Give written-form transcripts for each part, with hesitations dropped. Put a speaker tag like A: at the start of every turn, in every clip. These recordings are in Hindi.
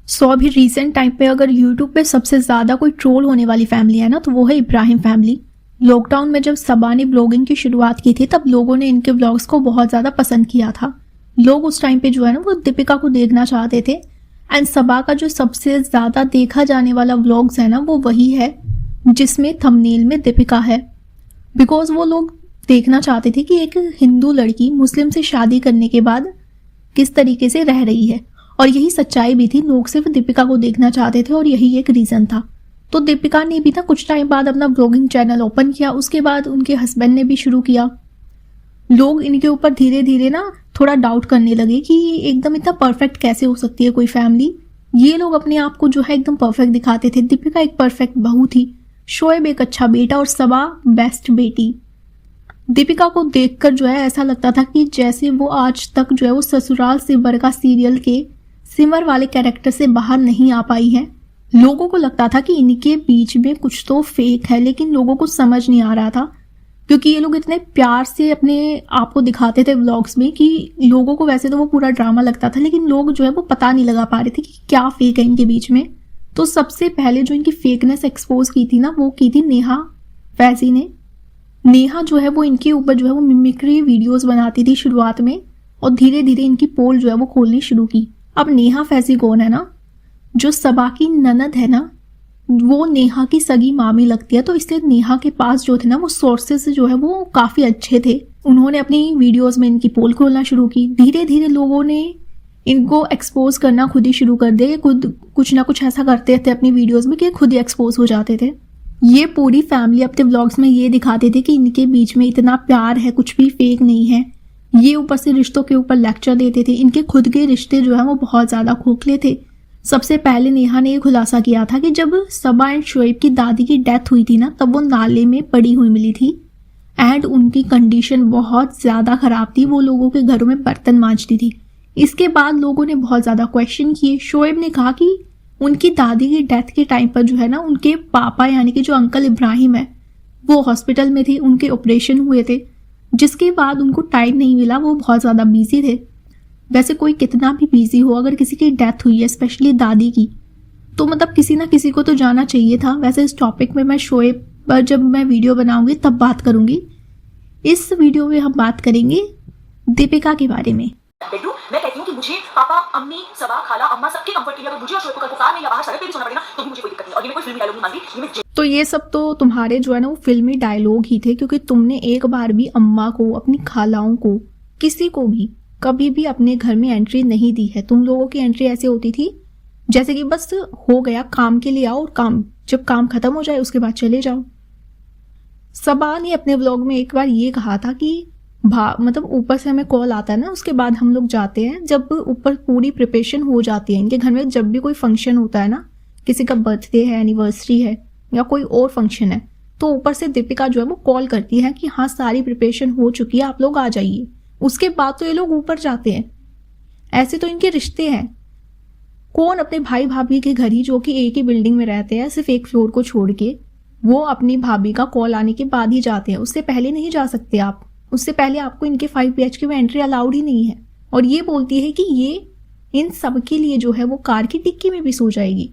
A: अभी रिसेंट टाइम पे अगर यूट्यूब पे सबसे ज़्यादा कोई ट्रोल होने वाली फैमिली है ना, तो वो है इब्राहिम फैमिली। लॉकडाउन में जब सबा ने ब्लॉगिंग की शुरुआत की थी, तब लोगों ने इनके ब्लॉग्स को बहुत ज़्यादा पसंद किया था। लोग उस टाइम पे जो है ना, वो दीपिका को देखना चाहते थे। एंड सबा का जो सबसे ज़्यादा देखा जाने वाला व्लॉग्स है ना, वो वही है जिसमें थंबनेल में दीपिका है। बिकॉज वो लोग देखना चाहते थे कि एक हिंदू लड़की मुस्लिम से शादी करने के बाद किस तरीके से रह रही है, और यही सच्चाई भी थी। लोग सिर्फ दीपिका को देखना चाहते थे और यही एक रीज़न था। तो दीपिका ने भी ना कुछ टाइम बाद अपना ब्लॉगिंग चैनल ओपन किया। उसके बाद उनके हस्बैंड ने भी शुरू किया। लोग इनके ऊपर धीरे धीरे ना थोड़ा डाउट करने लगे कि एकदम इतना परफेक्ट कैसे हो सकती है कोई फैमिली। ये लोग अपने आप को जो है एकदम परफेक्ट दिखाते थे। दीपिका एक परफेक्ट बहू थी, शोएब एक अच्छा बेटा और सबा बेस्ट बेटी। दीपिका को देखकर जो है ऐसा लगता था कि जैसे वो आज तक जो है वो ससुराल से बरका सीरियल के सिमर वाले कैरेक्टर से बाहर नहीं आ पाई है। लोगों को लगता था कि इनके बीच में कुछ तो फेक है, लेकिन लोगों को समझ नहीं आ रहा था, क्योंकि ये लोग इतने प्यार से अपने आप को दिखाते थे व्लॉग्स में कि लोगों को वैसे तो वो पूरा ड्रामा लगता था, लेकिन लोग जो है वो पता नहीं लगा पा रहे थे कि क्या फेक है इनके बीच में। तो सबसे पहले जो इनकी फेकनेस एक्सपोज की थी ना, वो की थी नेहा फैजी ने। नेहा जो है वो इनके ऊपर जो है वो मिमिक्री वीडियोस बनाती थी शुरुआत में, और धीरे धीरे इनकी पोल जो है वो खोलनी शुरू की। अब नेहा फैजी कौन है ना, जो सबा की ननद है ना, वो नेहा की सगी मामी लगती है। तो इसलिए नेहा के पास जो थे ना वो सोर्सेस जो है वो काफी अच्छे थे। उन्होंने अपनी वीडियोस में इनकी पोल खोलना शुरू की। धीरे धीरे लोगों ने इनको एक्सपोज करना खुद ही शुरू कर दिया। खुद कुछ ना कुछ ऐसा करते थे अपनी वीडियोस में कि खुद ही एक्सपोज हो जाते थे। ये पूरी फैमिली अपने व्लॉग्स में ये दिखाते थे कि इनके बीच में इतना प्यार है, कुछ भी फेक नहीं है। ये ऊपर से रिश्तों के ऊपर लेक्चर देते थे। इनके खुद के रिश्ते जो है वो बहुत ज्यादा खोखले थे। सबसे पहले नेहा ने ये खुलासा किया था कि जब सबा एंड शोएब की दादी की डेथ हुई थी ना, तब वो नाले में पड़ी हुई मिली थी एंड उनकी कंडीशन बहुत ज्यादा खराब थी। वो लोगों के घरों में बर्तन मांजती थी। इसके बाद लोगों ने बहुत ज्यादा क्वेश्चन किए। शोएब ने कहा कि उनकी दादी की डेथ के टाइम पर जो है ना, उनके पापा यानी कि जो अंकल इब्राहिम है वो हॉस्पिटल में थे, उनके ऑपरेशन हुए थे, जिसके बाद उनको टाइम नहीं मिला। वो बहुत ज्यादा बिजी थे। वैसे कोई कितना भी बिजी हो, अगर किसी की डेथ हुई है, स्पेशली दादी की, तो मतलब किसी ना किसी को तो जाना चाहिए था। वैसे इस टॉपिक में मैं शोएब पर जब मैं वीडियो बनाऊंगी तब बात करूंगी। इस वीडियो में हम बात करेंगे दीपिका के बारे में।
B: मैं कहती हूँ कि मुझे पापा, अम्मी, सबा, खाला, अम्मा सबके कंफर्ट के लिए अगर मुझे और शोएब को कल को कार में या बाहर सड़क पे भी सोना पड़े ना, तो भी मुझे कोई दिक्कत नहीं। और ये मैं कोई फिल्मी डायलॉग नहीं मानती।
A: तो ये सब तो तुम्हारे जो है ना वो फिल्मी डायलॉग ही थे, क्योंकि तुमने एक बार भी अम्मा को, अपनी खालाओं को, किसी को भी कभी भी अपने घर में एंट्री नहीं दी है। तुम लोगों की एंट्री ऐसे होती थी जैसे कि बस हो गया, काम के लिए आओ और काम जब काम खत्म हो जाए उसके बाद चले जाओ। सबा ने अपने व्लॉग में एक बार ये कहा था कि मतलब ऊपर से हमें कॉल आता है ना, उसके बाद हम लोग जाते हैं। जब ऊपर पूरी प्रिपरेशन हो जाती है इनके घर में, जब भी कोई फंक्शन होता है ना, किसी का बर्थडे है, एनिवर्सरी है या कोई और फंक्शन है, तो ऊपर से दीपिका जो है वो कॉल करती है कि हाँ सारी प्रिपरेशन हो चुकी है, आप लोग आ जाइए। उसके बाद तो ये लोग ऊपर जाते हैं। ऐसे तो इनके रिश्ते हैं। कौन अपने भाई भाभी के घर ही, जो कि एक ही बिल्डिंग में रहते हैं, सिर्फ एक फ्लोर को छोड़ के, वो अपनी भाभी का कॉल आने के बाद ही जाते हैं। उससे पहले नहीं जा सकते आप। उससे पहले आपको इनके 5 BHK में एंट्री अलाउड ही नहीं है। और ये बोलती है कि ये इन सब के लिए जो है वो कार की डिक्की में भी सो जाएगी।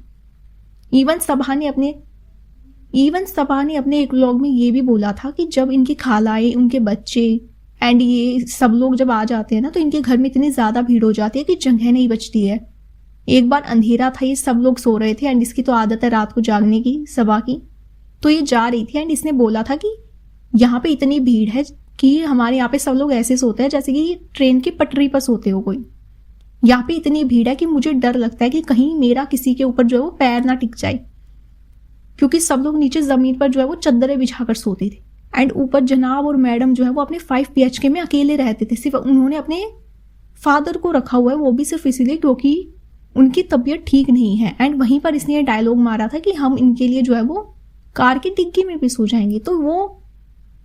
A: इवन सबा ने अपने एक व्लॉग में ये भी बोला था कि जब इनकी खालाएं, उनके बच्चे एंड ये सब लोग जब आ जाते हैं ना, तो इनके घर में इतनी ज्यादा भीड़ हो जाती है कि जगह नहीं बचती है। एक बार अंधेरा था, ये सब लोग सो रहे थे एंड इसकी तो आदत है रात को जागने की, सबा की। तो ये जा रही थी एंड इसने बोला था कि यहाँ पे इतनी भीड़ है कि हमारे यहाँ पे सब लोग ऐसे सोते हैं जैसे कि ट्रेन की पटरी पर सोते हो कोई। यहाँ पे इतनी भीड़ है कि मुझे डर लगता है कि कहीं मेरा किसी के ऊपर जो है वो पैर ना टिक जाए, क्योंकि सब लोग नीचे जमीन पर जो है वो चद्दरें बिछाकर सोते थे। एंड ऊपर जनाब और मैडम जो है वो अपने 5 BHK में अकेले रहते थे। सिर्फ उन्होंने अपने फादर को रखा हुआ है, वो भी सिर्फ इसीलिए क्योंकि उनकी तबीयत ठीक नहीं है। एंड वहीं पर इसने ये डायलॉग मारा था कि हम इनके लिए जो है वो कार की डिग्गी में भी सो जाएंगे। तो वो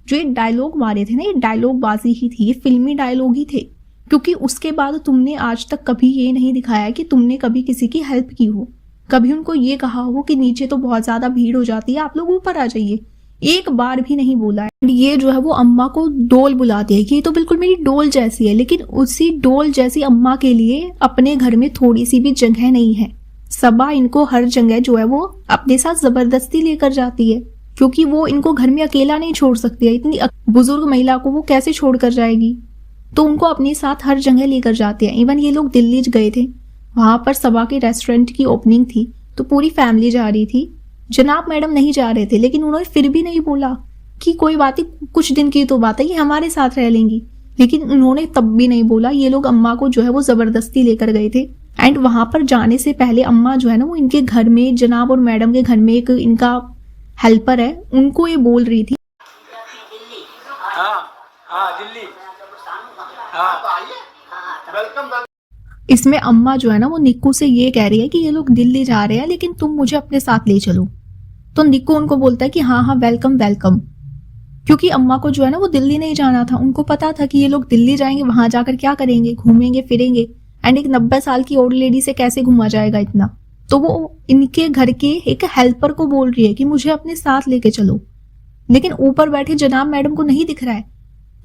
A: जो ये डायलॉग मारे थे ना, ये डायलॉग बाजी ही थी, ये फिल्मी डायलॉग ही थे। क्योंकि उसके बाद तुमने आज तक कभी ये नहीं दिखाया कि तुमने कभी किसी की हेल्प की हो, कभी उनको ये कहा हो कि नीचे तो बहुत ज्यादा भीड़ हो जाती है, आप लोग ऊपर आ जाइए। एक बार भी नहीं बोला है। ये जो है वो अम्मा को डोल बुलाती है कि ये तो बिल्कुल मेरी डोल जैसी है, लेकिन उसी डोल जैसी अम्मा के लिए अपने घर में थोड़ी सी भी जगह नहीं है। सबा इनको हर जगह जो है वो अपने साथ जबरदस्ती लेकर जाती है, क्योंकि वो इनको घर में अकेला नहीं छोड़ सकती है। इतनी बुजुर्ग महिला को वो कैसे छोड़ कर जाएगी, तो उनको अपने साथ हर जगह लेकर जाते हैं। इवन ये लोग दिल्ली गए थे, वहां पर सबा के रेस्टोरेंट की ओपनिंग थी, तो पूरी फैमिली जा रही थी। जनाब मैडम नहीं जा रहे थे, लेकिन उन्होंने फिर भी नहीं बोला कि कोई बात नहीं, कुछ दिन की तो बात है, ये हमारे साथ रह लेंगी। लेकिन उन्होंने तब भी नहीं बोला। ये लोग अम्मा को जो है वो जबरदस्ती लेकर गए थे। एंड वहां पर जाने से पहले अम्मा जो है ना वो इनके घर में, जनाब और मैडम के घर में एक इनका हेल्पर है, उनको ये बोल रही थी
C: दिल्ली वेलकम।
A: इसमें अम्मा जो है ना वो निक्कू से ये कह रही है कि ये लोग दिल्ली जा रहे हैं, लेकिन तुम मुझे अपने साथ ले चलो। तो निक्कू उनको बोलता है कि हाँ हाँ वेलकम वेलकम, क्योंकि अम्मा को जो है ना वो दिल्ली नहीं जाना था। उनको पता था कि ये लोग दिल्ली जाएंगे, वहां जाकर क्या करेंगे, घूमेंगे फिरेंगे। एंड एक 90 साल की ओल्ड लेडी से कैसे घूमा जाएगा इतना। तो वो इनके घर के एक हेल्पर को बोल रही है कि मुझे अपने साथ लेके चलो। लेकिन ऊपर बैठे जनाब मैडम को नहीं दिख रहा है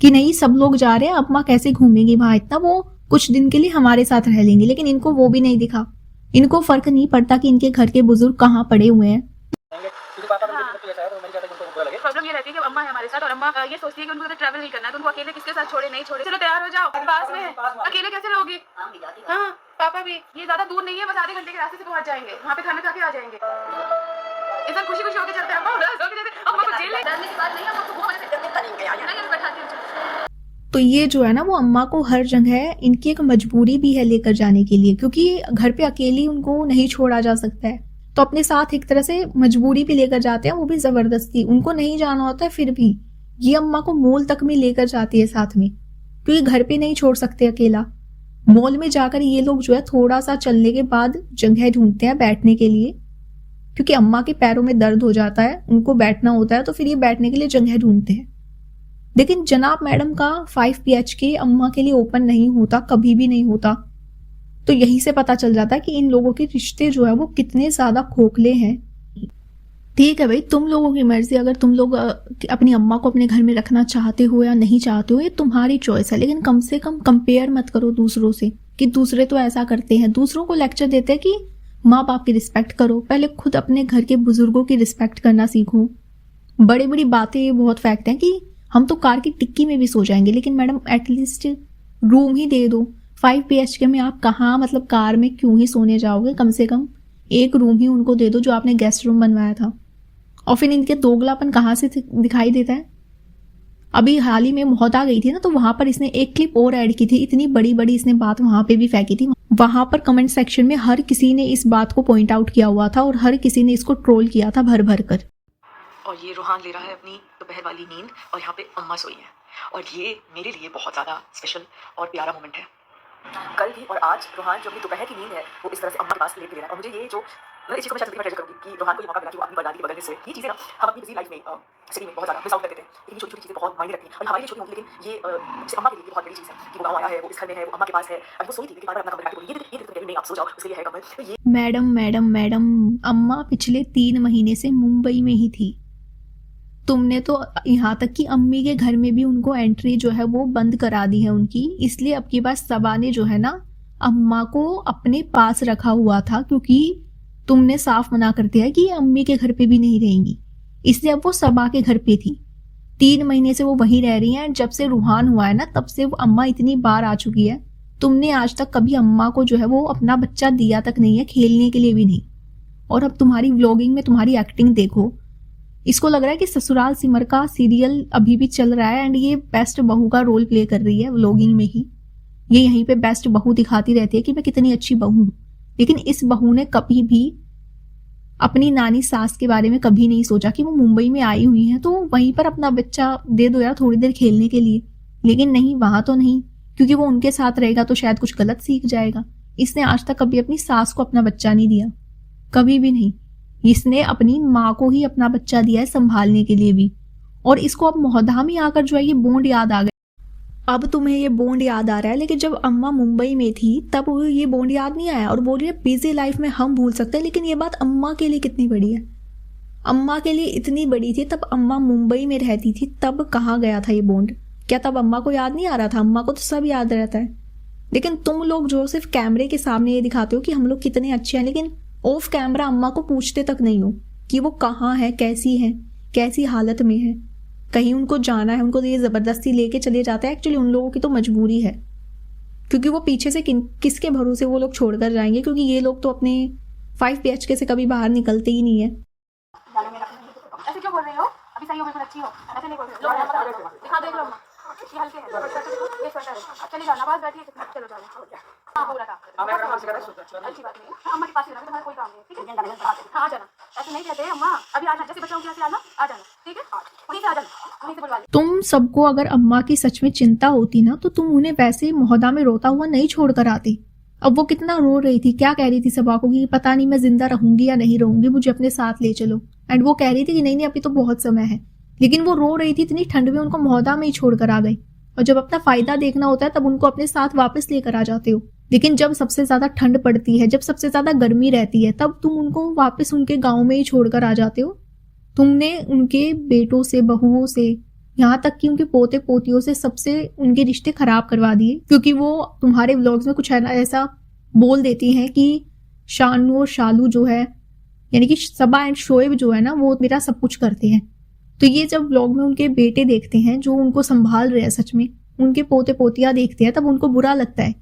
A: कि नहीं सब लोग जा रहे हैं, अम्मा कैसे घूमेंगी वहां इतना, वो कुछ दिन के लिए हमारे साथ रह लेंगे। लेकिन इनको वो भी नहीं दिखा। इनको फर्क नहीं पड़ता कि इनके घर के बुजुर्ग कहाँ पड़े हुए हैं।
D: प्रॉब्लम ये रहती है कि अम्मा है हमारे साथ, और अम्मा ये सोचती है कि उनको तो ट्रैवल नहीं करना है, तो उनको अकेले किसके साथ छोड़े, नहीं छोड़े। चलो तैयार हो जाओ, पास में है, अकेले कैसे रहोगी। हाँ पापा भी, ये ज्यादा दूर नहीं है, बस आधे घंटे के रास्ते से पहुंच जाएंगे, वहाँ पे खाना खा के आ जाएंगे। इंसान खुशी खुशी होकर चलते हैं। अम्मा को जेल डरने की बात नहीं है, अम्मा को वो वजह से नहीं बैठाती हूँ।
A: तो ये जो है ना वो अम्मा को हर जगह इनकी एक मजबूरी भी है लेकर जाने के लिए, क्योंकि घर पे अकेली उनको नहीं छोड़ा जा सकता है। तो अपने साथ एक तरह से मजबूरी भी लेकर जाते हैं, वो भी जबरदस्ती। उनको नहीं जाना होता है, फिर भी ये अम्मा को मॉल तक में लेकर जाती है साथ में, क्योंकि घर पे नहीं छोड़ सकते अकेला। मॉल में जाकर ये लोग जो है थोड़ा सा चलने के बाद जगह ढूंढते हैं बैठने के लिए, क्योंकि अम्मा के पैरों में दर्द हो जाता है, उनको बैठना होता है, तो फिर ये बैठने के लिए जगह ढूंढते हैं। लेकिन जनाब मैडम का 5 BHK अम्मा के लिए ओपन नहीं होता, कभी भी नहीं होता। तो यहीं से पता चल जाता है कि इन लोगों के रिश्ते जो है वो कितने ज्यादा खोखले हैं। ठीक है भाई, तुम लोगों की मर्जी, अगर तुम लोग अपनी अम्मा को अपने घर में रखना चाहते हो या नहीं चाहते हो, ये तुम्हारी चॉइस है। लेकिन कम से कम कंपेयर मत करो दूसरों से कि दूसरे तो ऐसा करते हैं। दूसरों को लेक्चर देते हैं कि माँ बाप की रिस्पेक्ट करो, पहले खुद अपने घर के बुजुर्गों की रिस्पेक्ट करना सीखो। बड़ी बड़ी बातें बहुत फेंकते हैं कि हम तो कार की टिक्की में भी सो जाएंगे, लेकिन मैडम एटलीस्ट रूम ही दे दो। 5 BHK में आप कहाँ, मतलब कार में क्यों ही सोने जाओगे, कम से कम एक रूम ही उनको दे दो जो आपने गेस्ट रूम बनवाया था। और फिर इनके दोगलापन कहाँ से दिखाई देता है। अभी हाल ही में मौत आ गई थी ना, तो वहां पर इसने एक क्लिप और ऐड की थी, इतनी बड़ी बड़ी इसने बात वहां पे भी फेंकी थी। वहां पर कमेंट सेक्शन में हर किसी ने इस बात को पॉइंट आउट किया हुआ था और हर किसी ने इसको ट्रोल किया था भर भर कर।
B: और ये रूहान ले रहा है अपनी दोपहर वाली नींद, और यहाँ पे अम्मा सोई है, और ये मेरे लिए बहुत ज़्यादा स्पेशल और प्यारा मोमेंट है। कल भी और आज रूहान जो अपनी दोपहर की नींद है वो इस तरह से अम्मा के पास लेके ले रहा है। और मुझे ये जो मैं इस चीज़ को मैं ट्रेजर करूँगी कि रूहान को ये मौका मिला कि वो अपनी बरदादी के बगल में सोए। ये चीज़ें ना हम अपनी बिजी लाइफ में सिटी में बहुत ज़्यादा मिस आउट करते थे, लेकिन छोटी छोटी चीज़ें बहुत मायने रखती हैं। और हमारे लिए छोटी होंगी, लेकिन ये अम्मा के लिए बहुत बड़ी चीज़ है कि वो गाँव आया है, वो इस घर में है, वो अम्मा के पास है। अब वो सोई थी, लेकिन बार बार अपना कमर काट के बोली, ये नहीं आप सो जाओ, उसके लिए है कमर। तो ये
A: मैडम मैडम मैडम, अम्मा पिछले 3 महीने से मुंबई में ही थी। तुमने तो यहाँ तक कि अम्मी के घर में भी उनको एंट्री जो है वो बंद करा दी है उनकी। इसलिए अब की बार सबा ने जो है ना अम्मा को अपने पास रखा हुआ था, क्योंकि तुमने साफ मना कर दिया कि ये अम्मी के घर पे भी नहीं रहेंगी। इसलिए अब वो सबा के घर पे थी। 3 महीने से वो वहीं रह रही हैं। जब से रूहान हुआ है ना, तब से वो अम्मा इतनी बार आ चुकी है। तुमने आज तक कभी अम्मा को जो है वो अपना बच्चा दिया तक नहीं है, खेलने के लिए भी नहीं। और अब तुम्हारी व्लॉगिंग में तुम्हारी एक्टिंग देखो, इसको लग रहा है कि ससुराल सिमर का सीरियल अभी भी चल रहा है एंड ये बेस्ट बहू का रोल प्ले कर रही है व्लॉगिंग में ही। ये यहीं पे बेस्ट बहू दिखाती रहती है कि मैं कितनी अच्छी बहू हूं। लेकिन इस बहू ने कभी भी अपनी नानी सास के बारे में कभी नहीं सोचा कि वो मुंबई में आई हुई है तो वहीं पर अपना बच्चा दे दो यार थोड़ी देर खेलने के लिए। लेकिन नहीं, वहां तो नहीं, क्योंकि वो उनके साथ रहेगा तो शायद कुछ गलत सीख जाएगा। इसने आज तक कभी अपनी सास को अपना बच्चा नहीं दिया, कभी भी नहीं। इसने अपनी माँ को ही अपना बच्चा दिया है संभालने के लिए भी। और इसको अब मोहद्दा में आकर जो है ये बॉन्ड याद आ गया। अब तुम्हें ये बॉन्ड याद आ रहा है, लेकिन जब अम्मा मुंबई में थी तब ये बॉन्ड याद नहीं आया। और बोल रही है बिजी लाइफ में हम भूल सकते हैं, लेकिन ये बात अम्मा के लिए कितनी बड़ी है। अम्मा के लिए इतनी बड़ी थी, तब अम्मा मुंबई में रहती थी, तब कहाँ गया था ये बॉन्ड? क्या तब अम्मा को याद नहीं आ रहा था? अम्मा को तो सब याद रहता है। लेकिन तुम लोग जो सिर्फ कैमरे के सामने ये दिखाते हो कि हम लोग कितने अच्छे हैं, लेकिन ऑफ कैमरा अम्मा को पूछते तक नहीं हो कि वो कहाँ है, कैसी हालत में है, कहीं उनको जाना है, उनको तो ये ज़बरदस्ती लेके चले जाते हैं। एक्चुअली उन लोगों की तो मजबूरी है, क्योंकि वो पीछे से किसके भरोसे वो लोग छोड़कर जाएंगे, क्योंकि ये लोग तो अपने 5 BHK से कभी बाहर निकलते ही नहीं है।
D: ऐसे क्यों बोल रही हो? अभी सही हो, बिल्कुल अच्छी हो, ऐसे नहीं बोल रही हो। दिखा देख लो अम्मा, ये हल्के हैं, ये स्वेटर है। चली जाना, बस बैठिए, चलो जाओ। हाँ बोला था, अच्छी बात नहीं है। अम्मा के पास ही रहना, तुम्हारा कोई काम नहीं है, ठीक है? हाँ आ जाना, ऐसे नहीं कहते अम्मा, अभी आना, जैसे बच्चों के यहाँ से आना, आ जाना, ठीक है? वहीं से आ जाना, वहीं से बुलवा लें।
A: तुम सबको अगर अम्मा की सच में चिंता होती ना, तो तुम उन्हें वैसे मोहदा में रोता हुआ नहीं छोड़कर आती। अब वो कितना रो रही थी, क्या कह रही थी सबा को कि पता नहीं मैं जिंदा रहूंगी या नहीं रहूंगी, मुझे अपने साथ ले चलो। एंड वो कह रही थी कि नहीं अभी तो बहुत समय है, लेकिन वो रो रही थी इतनी ठंड में, उनको मोहदा में ही छोड़कर आ गई। और जब अपना फायदा देखना होता है तब उनको अपने साथ वापस लेकर आ जाते हो, लेकिन जब सबसे ज्यादा ठंड पड़ती है, जब सबसे ज्यादा गर्मी रहती है, तब तुम उनको वापस उनके गाँव में ही छोड़कर आ जाते हो। तुमने उनके बेटों से, बहुओं से, यहाँ तक कि उनके पोते पोतियों से सबसे उनके रिश्ते खराब करवा दिए, क्योंकि वो तुम्हारे व्लॉग्स में कुछ ऐसा बोल देती हैं कि शानू और शालू जो है, यानी कि सबा एंड शोएब जो है ना, वो मेरा सब कुछ करते हैं। तो ये जब व्लॉग में उनके बेटे देखते हैं जो उनको संभाल रहे हैं, सच में उनके पोते पोतियां देखते हैं, तब उनको बुरा लगता है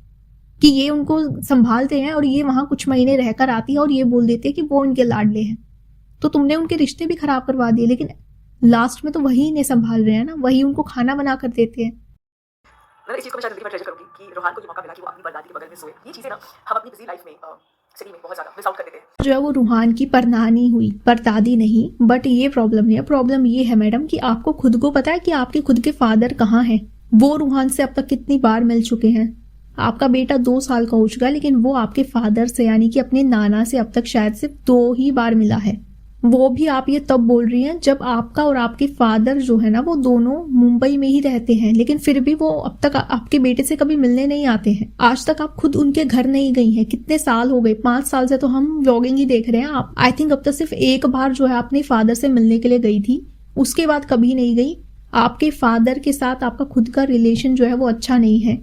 A: कि ये उनको संभालते हैं और ये वहां कुछ महीने रहकर आती है और ये बोल देते हैं कि वो इनके लाडले हैं। तो तुमने उनके रिश्ते भी खराब करवा दिए, लेकिन लास्ट में तो वही इन्हें संभाल रहे हैं ना, वही उनको खाना बना कर देते हैं।
B: मैं इस चीज़ को मैं शायद ट्रेजर करूंगी कि रोहान को ये मौका मिला कि वो अपनी परदादी के बगल में सोए। ये चीज़ें ना हम अपनी बिजी लाइफ में सिटी में बहुत ज़्यादा मिस आउट कर देते हैं।
A: जो है वो रूहान की परनानी हुई, परदादी नहीं। बट ये प्रॉब्लम नहीं है, प्रॉब्लम ये है मैडम कि आपको खुद को पता है कि आपके खुद के फादर कहाँ हैं। वो रूहान से अब तक कितनी बार मिल चुके हैं। आपका बेटा 2 साल का हो चुका है, लेकिन वो आपके फादर से यानी कि अपने नाना से अब तक शायद सिर्फ 2 ही बार मिला है। वो भी आप ये तब बोल रही हैं जब आपका और आपके फादर जो है ना, वो दोनों मुंबई में ही रहते हैं, लेकिन फिर भी वो अब तक आपके बेटे से कभी मिलने नहीं आते हैं। आज तक आप खुद उनके घर नहीं गई हैं। कितने साल हो गए, 5 साल से तो हम व्लॉगिंग ही देख रहे हैं। आप आई थिंक अब तक सिर्फ एक बार जो है अपने फादर से मिलने के लिए गई थी, उसके बाद कभी नहीं गई। आपके फादर के साथ आपका खुद का रिलेशन जो है वो अच्छा नहीं है,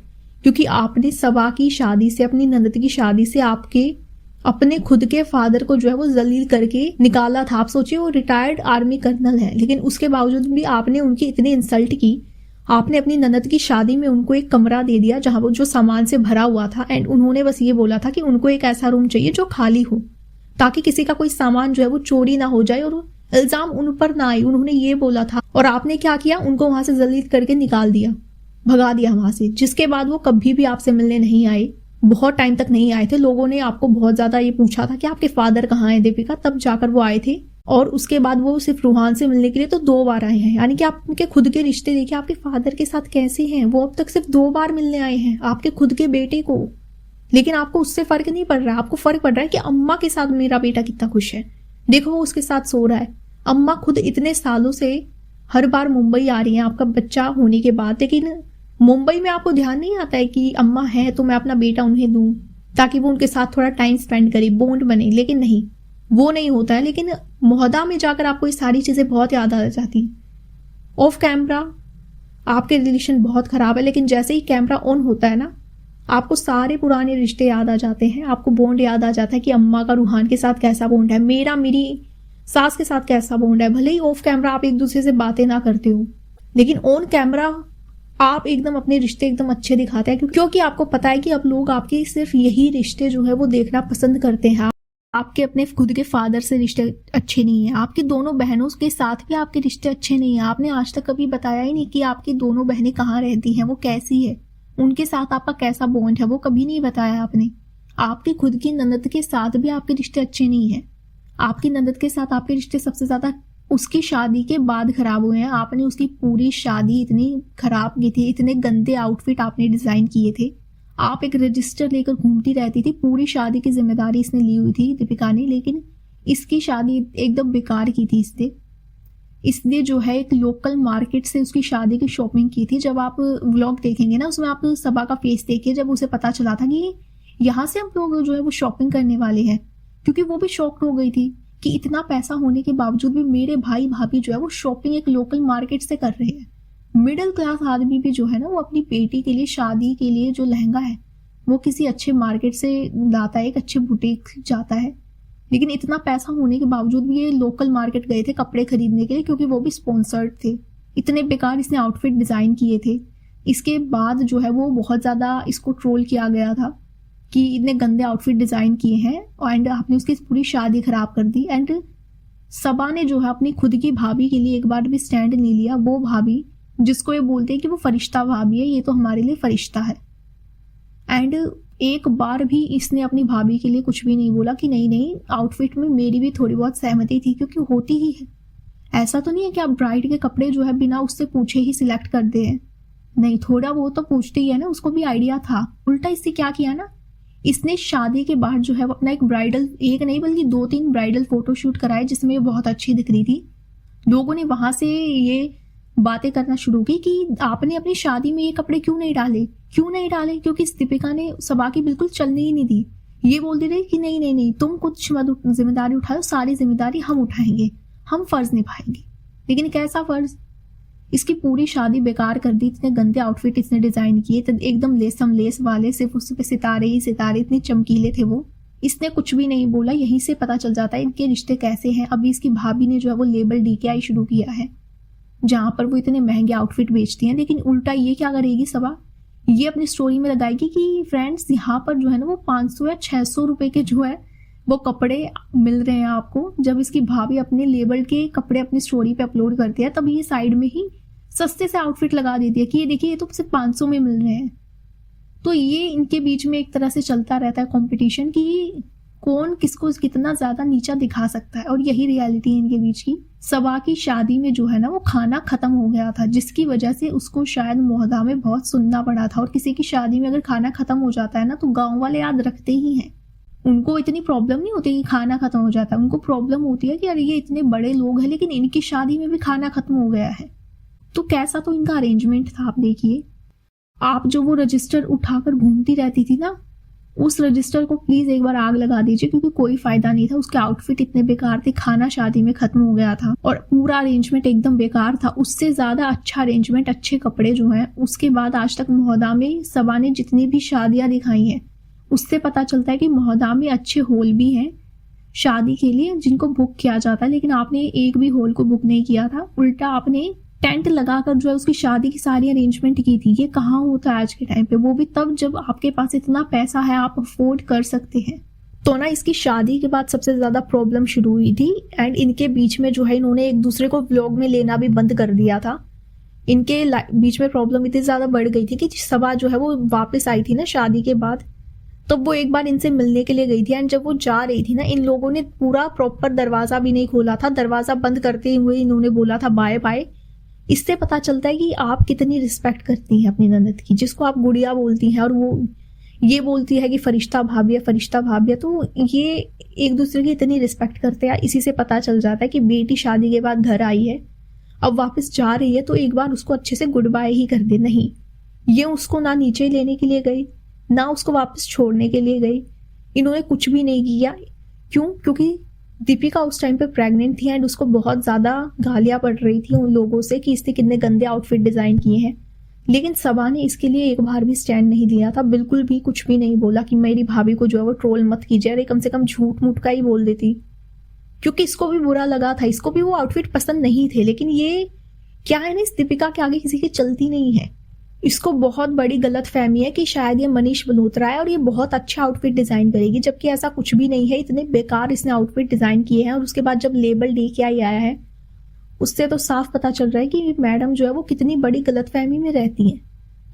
A: क्योंकि आपने सबा की शादी से, अपनी ननद की शादी से आपके अपने खुद के फादर को जो है वो जलील करके निकाला था। आप सोचिए, वो रिटायर्ड आर्मी कर्नल है, लेकिन उसके बावजूद भी आपने उनकी इतनी इंसल्ट की। आपने अपनी ननद की शादी में उनको एक कमरा दे दिया जहां वो जो सामान से भरा हुआ था, एंड उन्होंने बस ये बोला था कि उनको एक ऐसा रूम चाहिए जो खाली हो, ताकि किसी का कोई सामान जो है वो चोरी ना हो जाए और इल्जाम उन पर ना आए। उन्होंने ये बोला था, और आपने क्या किया, उनको वहां से जलील करके निकाल दिया, भगा दिया वहां से। जिसके बाद वो कभी भी आपसे मिलने नहीं आए, बहुत टाइम तक नहीं आए थे। लोगों ने आपको बहुत ज्यादा ये पूछा था कि आपके फादर कहाँ हैं दीपिका, तब जाकर वो आए थे। और उसके बाद वो सिर्फ रूहान से मिलने के लिए तो 2 बार आए हैं। यानी कि आप उनके खुद के रिश्ते देखिए आपके फादर के साथ कैसे हैं। वो अब तक सिर्फ 2 बार मिलने आए हैं आपके खुद के बेटे को, लेकिन आपको उससे फर्क नहीं पड़ रहा। आपको फर्क पड़ रहा है कि अम्मा के साथ मेरा बेटा कितना खुश है, देखो वो उसके साथ सो रहा है। अम्मा खुद इतने सालों से हर बार मुंबई आ रही है आपका बच्चा होने के बाद, लेकिन मुंबई में आपको ध्यान नहीं आता है कि अम्मा है तो मैं अपना बेटा उन्हें दूं, ताकि वो उनके साथ थोड़ा टाइम स्पेंड करे, बॉन्ड बने। लेकिन नहीं, वो नहीं होता है। लेकिन मोहदा में जाकर आपको ये सारी चीजें बहुत याद आ जाती हैं। ऑफ कैमरा आपके रिलेशन बहुत खराब है, लेकिन जैसे ही कैमरा ऑन होता है ना, आपको सारे पुराने रिश्ते याद आ जाते हैं। आपको बॉन्ड याद आ जाता है कि अम्मा का रूहान के साथ कैसा बॉन्ड है, मेरी सास के साथ कैसा बॉन्ड है। भले ही ऑफ कैमरा आप एक दूसरे से बातें ना करते हो, लेकिन ऑन कैमरा आप एकदम अपने रिश्ते एकदम अच्छे दिखाते हैं, क्योंकि आपको पता है कि अब लोग आपके सिर्फ यही रिश्ते जो है वो देखना पसंद करते हैं। आपके अपने खुद के फादर से रिश्ते अच्छे नहीं है, आपकी दोनों बहनों के साथ भी आपके रिश्ते अच्छे नहीं है। आपने आज तक कभी बताया ही नहीं कि आपकी दोनों बहनें कहाँ रहती हैं, वो कैसी है, उनके साथ आपका कैसा बॉन्ड है, वो कभी नहीं बताया आपने। आपकी खुद की ननद के साथ भी आपके रिश्ते अच्छे नहीं है। आपकी ननद के साथ आपके रिश्ते सबसे ज्यादा उसकी शादी के बाद खराब हुए हैं। आपने उसकी पूरी शादी इतनी खराब की थी, इतने गंदे आउटफिट आपने डिजाइन किए थे। आप एक रजिस्टर लेकर घूमती रहती थी, पूरी शादी की जिम्मेदारी इसने ली हुई थी दीपिका ने, लेकिन इसकी शादी एकदम बेकार की थी। इसने जो है एक लोकल मार्केट से उसकी शादी की शॉपिंग की थी। जब आप व्लॉग देखेंगे ना, उसमें आप सबा का फेस देखिए, जब उसे पता चला था कि यहाँ से हम लोग जो है वो शॉपिंग करने वाले हैं, क्योंकि वो भी शॉक्ड हो गई थी कि इतना पैसा होने के बावजूद भी मेरे भाई भाभी जो है वो शॉपिंग एक लोकल मार्केट से कर रहे हैं। मिडिल क्लास आदमी भी जो है ना, वो अपनी बेटी के लिए, शादी के लिए जो लहंगा है वो किसी अच्छे मार्केट से लाता है, एक अच्छे बुटीक जाता है। लेकिन इतना पैसा होने के बावजूद भी ये लोकल मार्केट गए थे कपड़े खरीदने के लिए, क्योंकि वो भी स्पॉन्सर्ड थे। इतने बेकार इसने आउटफिट डिज़ाइन किए थे। इसके बाद जो है वो बहुत ज़्यादा इसको ट्रोल किया गया था कि इतने गंदे आउटफिट डिज़ाइन किए हैं, एंड आपने उसकी पूरी शादी खराब कर दी। एंड सबा ने जो है अपनी खुद की भाभी के लिए एक बार भी स्टैंड नहीं लिया। वो भाभी जिसको ये बोलते हैं कि वो फरिश्ता भाभी है, ये तो हमारे लिए फरिश्ता है। एंड एक बार भी इसने अपनी भाभी के लिए कुछ भी नहीं बोला कि नहीं नहीं आउटफिट में मेरी भी थोड़ी बहुत सहमति थी, क्योंकि होती ही है। ऐसा तो नहीं है कि आप ब्राइड के कपड़े जो है बिना उससे पूछे ही सिलेक्ट करते हैं, नहीं, थोड़ा वो तो पूछते ही है ना। उसको भी आइडिया था। उल्टा इससे क्या किया ना, इसने शादी के बाद जो है वो अपना एक ब्राइडल, एक नहीं बल्कि 2-3 ब्राइडल फोटोशूट कराए, जिसमें ये बहुत अच्छी दिख रही थी। लोगों ने वहां से ये बातें करना शुरू की कि आपने अपनी शादी में ये कपड़े क्यों नहीं डाले, क्योंकि इस दीपिका ने सबा की बिल्कुल चलने ही नहीं दी। ये बोलते रहे कि नहीं नहीं नहीं, तुम कुछ मत जिम्मेदारी उठाओ, सारी जिम्मेदारी हम उठाएंगे, हम फर्ज निभाएंगे। लेकिन कैसा फर्ज, इसकी पूरी शादी बेकार कर दी। इतने गंदे आउटफिट इसने डिजाइन किए, एकदम लेसम लेस वाले, सिर्फ उस पे सितारे ही सितारे, इतने चमकीले थे वो। इसने कुछ भी नहीं बोला। यहीं से पता चल जाता है इनके रिश्ते कैसे हैं। अभी इसकी भाभी ने जो है वो लेबल DKI शुरू किया है, जहां पर वो इतने महंगे आउटफिट बेचती हैं। लेकिन उल्टा ये क्या करेगी सबा, ये अपनी स्टोरी में लगाएगी कि फ्रेंड्स यहाँ पर जो है ना वो 500 या 600 रुपए के जो है वो कपड़े मिल रहे हैं आपको। जब इसकी भाभी अपने लेबल के कपड़े अपनी स्टोरी पे अपलोड करती है, तब ये साइड में ही सस्ते से आउटफिट लगा देती है कि ये देखिए, ये तो सिर्फ 500 में मिल रहे हैं। तो ये इनके बीच में एक तरह से चलता रहता है कंपटीशन कि कौन किसको कितना ज्यादा नीचा दिखा सकता है, और यही रियलिटी है इनके बीच की। सबा की शादी में जो है ना वो खाना खत्म हो गया था, जिसकी वजह से उसको शायद मोहदा में बहुत सुनना पड़ा था। और किसी की शादी में अगर खाना खत्म हो जाता है ना, तो गाँव वाले याद रखते ही हैं। उनको इतनी प्रॉब्लम नहीं होती कि खाना खत्म हो जाता है, उनको प्रॉब्लम होती है कि अरे ये इतने बड़े लोग हैं, लेकिन इनकी शादी में भी खाना खत्म हो गया है। तो कैसा तो इनका अरेंजमेंट था, आप देखिए। आप जो वो रजिस्टर उठाकर घूमती रहती थी ना, उस रजिस्टर को प्लीज एक बार आग लगा दीजिए, क्योंकि कोई फायदा नहीं था। उसके आउटफिट इतने बेकार थे, खाना शादी में खत्म हो गया था, और पूरा अरेंजमेंट एकदम बेकार था। उससे ज्यादा अच्छा अरेंजमेंट, अच्छे कपड़े जो हैं, उसके बाद आज तक मोहदा में सबा ने जितनी भी शादियां दिखाई हैं, उससे पता चलता है कि मोहदा में अच्छे हॉल भी हैं शादी के लिए, जिनको बुक किया जाता है। लेकिन आपने एक भी हॉल को बुक नहीं किया था, उल्टा आपने टेंट लगाकर जो है उसकी शादी की सारी अरेंजमेंट की थी। ये कहाँ होता है आज के टाइम पे, वो भी तब जब आपके पास इतना पैसा है, आप अफोर्ड कर सकते हैं। तो ना इसकी शादी के बाद सबसे ज्यादा प्रॉब्लम शुरू हुई थी। एंड इनके बीच में जो है इन्होंने एक दूसरे को व्लॉग में लेना भी बंद कर दिया था। इनके बीच में प्रॉब्लम इतनी ज्यादा बढ़ गई थी कि सबा जो है वो वापस आई थी ना शादी के बाद, तो वो एक बार इनसे मिलने के लिए गई थी। एंड जब वो जा रही थी ना, इन लोगों ने पूरा प्रॉपर दरवाजा भी नहीं खोला था। दरवाजा बंद करते हुए इन्होंने बोला था बाय बाय। इससे पता चलता है कि आप कितनी रिस्पेक्ट करती हैं अपनी ननद की, जिसको आप गुड़िया बोलती हैं, और वो ये बोलती है कि फरिश्ता भाभी है, फरिश्ता भाभी है। तो ये एक दूसरे की इतनी रिस्पेक्ट करते हैं। इसी से पता चल जाता है कि बेटी शादी के बाद घर आई है, अब वापस जा रही है, तो एक बार उसको अच्छे से गुड बाय ही कर दे। नहीं, ये उसको ना नीचे लेने के लिए गई, ना उसको वापस छोड़ने के लिए गई। इन्होंने कुछ भी नहीं किया। क्यों? क्योंकि दीपिका उस टाइम पे प्रेग्नेंट थी, एंड उसको बहुत ज्यादा गालियां पड़ रही थी उन लोगों से कि इसने कितने गंदे आउटफिट डिजाइन किए हैं। लेकिन सबा ने इसके लिए एक बार भी स्टैंड नहीं लिया था, बिल्कुल भी कुछ भी नहीं बोला कि मेरी भाभी को जो है वो ट्रोल मत कीजिए। अरे कम से कम झूठ मूठ का ही बोल देती, क्योंकि इसको भी बुरा लगा था, इसको भी वो आउटफिट पसंद नहीं थे। लेकिन ये क्या है ना, इस दीपिका के आगे किसी की चलती नहीं है। इसको बहुत बड़ी गलत फहमी है कि शायद ये मनीष मल्होत्रा है और ये बहुत अच्छा आउटफिट डिजाइन करेगी, जबकि ऐसा कुछ भी नहीं है। इतने बेकार इसने आउटफिट डिजाइन किए हैं, और उसके बाद जब लेबल DKI आया है, उससे तो साफ पता चल रहा है कि मैडम जो है वो कितनी बड़ी गलत फहमी में रहती हैं।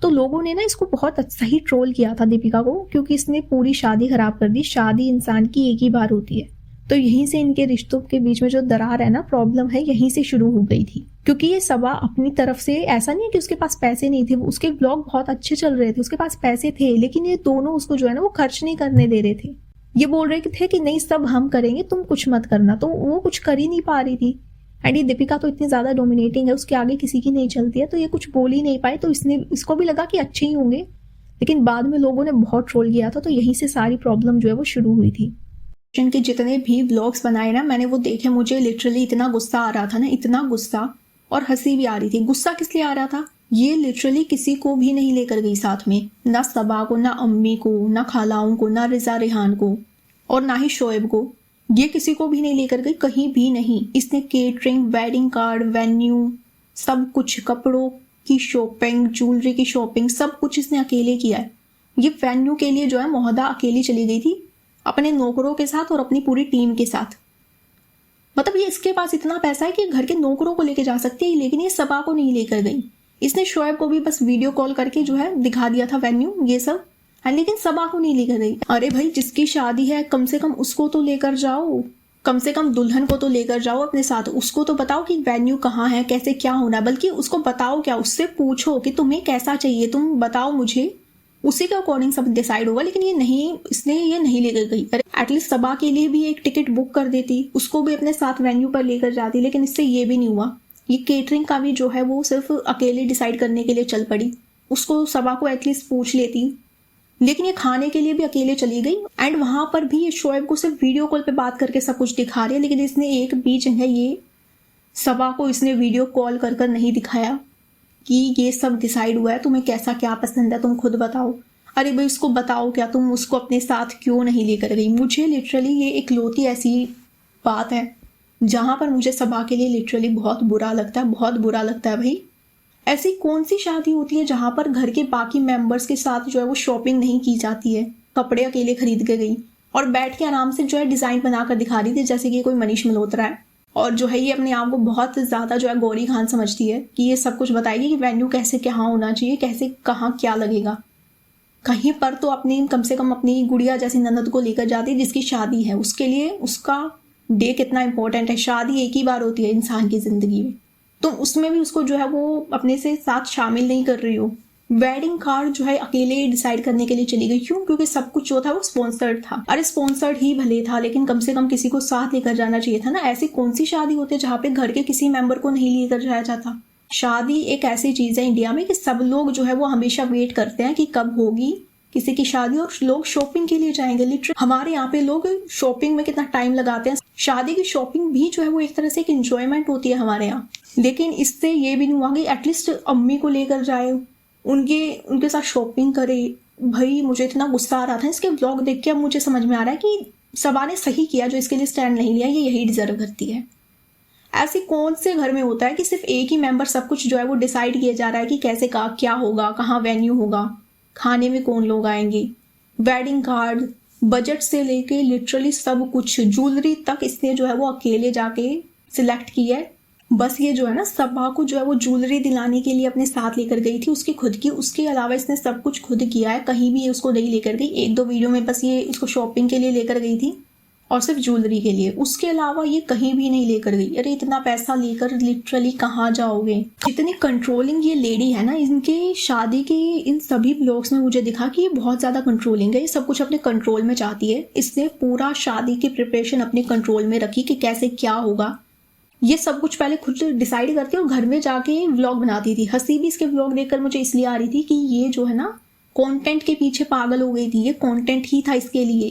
A: तो लोगों ने ना इसको बहुत सही ट्रोल किया था दीपिका को, क्योंकि इसने पूरी शादी खराब कर दी। शादी इंसान की एक ही बार होती है। तो यहीं से इनके रिश्तों के बीच में जो दरार है ना, प्रॉब्लम है, यहीं से शुरू हो गई थी। क्योंकि ये सबा अपनी तरफ से, ऐसा नहीं है कि उसके पास पैसे नहीं थे, उसके ब्लॉग बहुत अच्छे चल रहे थे, उसके पास पैसे थे, लेकिन ये दोनों उसको जो है ना वो खर्च नहीं करने दे रहे थे। ये बोल रहे थे कि नहीं सब हम करेंगे, तुम कुछ मत करना। तो वो कुछ कर ही नहीं पा रही थी। एंड ये दीपिका तो इतनी ज्यादा डोमिनेटिंग है, उसके आगे किसी की नहीं चलती है, तो ये कुछ बोल ही नहीं पाए। तो इसको भी लगा कि अच्छे ही होंगे, लेकिन बाद में लोगों ने बहुत ट्रोल किया था। तो यहीं से सारी प्रॉब्लम जो है वो शुरू हुई थी। के जितने भी व्लॉग्स बनाए ना मैंने, वो देखे, मुझे लिटरली इतना गुस्सा आ रहा था ना, इतना गुस्सा, और हंसी भी आ रही थी। गुस्सा किस लिए आ रहा था, ये लिटरली किसी को भी नहीं लेकर गई साथ में, ना सबा को, ना अम्मी को, ना खालाओं को, ना रिजा रेहान को, और ना ही शोएब को। ये किसी को भी नहीं लेकर गई, कहीं भी नहीं। इसने केटरिंग, वेडिंग कार्ड, वेन्यू, सब कुछ, कपड़ों की शॉपिंग, ज्वेलरी की शॉपिंग, सब कुछ इसने अकेले किया है। ये वेन्यू के लिए जो है मोहदा अकेली चली गई थी अपने नौकरों के साथ और अपनी पूरी टीम के साथ। मतलब ये इसके पास इतना पैसा है कि घर के नौकरों को लेके जा सकती है, लेकिन ये सबा को नहीं लेकर गई। इसने शोएब को भी बस वीडियो कॉल करके जो है दिखा दिया था वेन्यू ये सब, लेकिन सबा को नहीं लेकर गई। अरे भाई, जिसकी शादी है कम से कम उसको तो लेकर जाओ, कम से कम दुल्हन को तो लेकर जाओ अपने साथ। उसको तो बताओ कि वेन्यू कहाँ है, कैसे क्या होना है, बल्कि उसको बताओ क्या, उससे पूछो कि तुम्हें कैसा चाहिए, तुम बताओ मुझे, उसी के अकॉर्डिंग सब डिसाइड होगा। लेकिन ये नहीं, इसने ये नहीं लेकर गई। अरे एटलीस्ट सबा के लिए भी एक टिकट बुक कर देती, उसको भी अपने साथ वेन्यू पर लेकर जाती, लेकिन इससे ये भी नहीं हुआ। ये केटरिंग का भी जो है वो सिर्फ अकेले डिसाइड करने के लिए चल पड़ी। उसको सबा को एटलीस्ट पूछ लेती, लेकिन ये खाने के लिए भी अकेले चली गई। एंड वहां पर भी ये शोएब को सिर्फ वीडियो कॉल पे बात करके सब कुछ दिखा रही है, लेकिन इसने एक भी जगह ये सबा को इसने वीडियो कॉल कर कर नहीं दिखाया कि ये सब डिसाइड हुआ है, तुम्हें कैसा क्या पसंद है तुम खुद बताओ। अरे भाई, उसको बताओ क्या, तुम उसको अपने साथ क्यों नहीं लेकर गई। मुझे लिटरली ये इकलौती ऐसी बात है जहां पर मुझे सबा के लिए लिटरली बहुत बुरा लगता है, बहुत बुरा लगता है। भाई, ऐसी कौन सी शादी होती है जहां पर घर के बाकी मेंबर्स के साथ जो है वो शॉपिंग नहीं की जाती है। कपड़े अकेले खरीद के गई और बैठ के आराम से जो है डिजाइन बनाकर दिखा रही थी जैसे कि कोई मनीष मल्होत्रा है। और जो है ये अपने आप को बहुत ज्यादा जो है गौरी खान समझती है कि ये सब कुछ बताएगी कि वेन्यू कैसे कहाँ होना चाहिए, कैसे कहाँ क्या लगेगा। कहीं पर तो अपनी कम से कम अपनी गुड़िया जैसी ननद को लेकर जाती है जिसकी शादी है, उसके लिए उसका डे कितना इंपॉर्टेंट है। शादी एक ही बार होती है इंसान की जिंदगी में, तो उसमें भी उसको जो है वो अपने से साथ शामिल नहीं कर रही हो। वेडिंग कार्ड जो है अकेले डिसाइड करने के लिए चली गई। क्यों? क्योंकि सब कुछ जो था वो स्पॉन्सर्ड था। अरे स्पॉन्सर्ड ही भले था, लेकिन कम से कम किसी को साथ लेकर जाना चाहिए था ना। ऐसी कौन सी शादी होती है जहाँ पे घर के किसी मेंबर को नहीं लेकर जाया जाता। शादी एक ऐसी चीज है इंडिया में कि सब लोग जो है वो हमेशा वेट करते हैं कि कब होगी किसी की शादी, और लोग शॉपिंग के लिए जाएंगे। लिटरली हमारे यहाँ पे लोग शॉपिंग में कितना टाइम लगाते हैं। शादी की शॉपिंग भी जो है वो एक तरह से एक एंजॉयमेंट होती है हमारे यहाँ। लेकिन इससे ये भी नहीं हुआ कि एटलीस्ट अम्मी को लेकर जाए, उनके साथ शॉपिंग करे। भाई, मुझे इतना गुस्सा आ रहा था इसके व्लॉग देख के। अब मुझे समझ में आ रहा है कि सबा ने सही किया जो इसके लिए स्टैंड नहीं लिया, ये यही डिजर्व करती है। ऐसे कौन से घर में होता है कि सिर्फ एक ही मेंबर सब कुछ जो है वो डिसाइड किया जा रहा है कि कैसे का क्या होगा, कहाँ वेन्यू होगा, खाने में कौन लोग आएंगे, वेडिंग कार्ड, बजट से लेके लिटरली सब कुछ, ज्वेलरी तक इसने जो है वो अकेले जाके सिलेक्ट की है। बस ये जो है ना, सबा को जो है वो ज्वेलरी दिलाने के लिए अपने साथ लेकर गई थी उसकी खुद की। उसके अलावा इसने सब कुछ खुद किया है, कहीं भी ये उसको नहीं लेकर गई। एक दो वीडियो में बस ये इसको शॉपिंग के लिए लेकर गई थी और सिर्फ ज्वेलरी के लिए, उसके अलावा ये कहीं भी नहीं लेकर गई। अरे इतना पैसा लेकर लिटरली कहाँ जाओगे। इतनी कंट्रोलिंग ये लेडी है ना, इनके शादी के इन सभी ब्लॉग्स में मुझे दिखा कि ये बहुत ज्यादा कंट्रोलिंग है, ये सब कुछ अपने कंट्रोल में चाहती है। इसने पूरा शादी की प्रिपरेशन अपने कंट्रोल में रखी कि कैसे क्या होगा, ये सब कुछ पहले खुद डिसाइड करती और घर में जाके व्लॉग बनाती थी। हंसी भी इसके व्लॉग देखकर मुझे इसलिए आ रही थी कि ये जो है ना कंटेंट के पीछे पागल हो गई थी। ये कंटेंट ही था इसके लिए,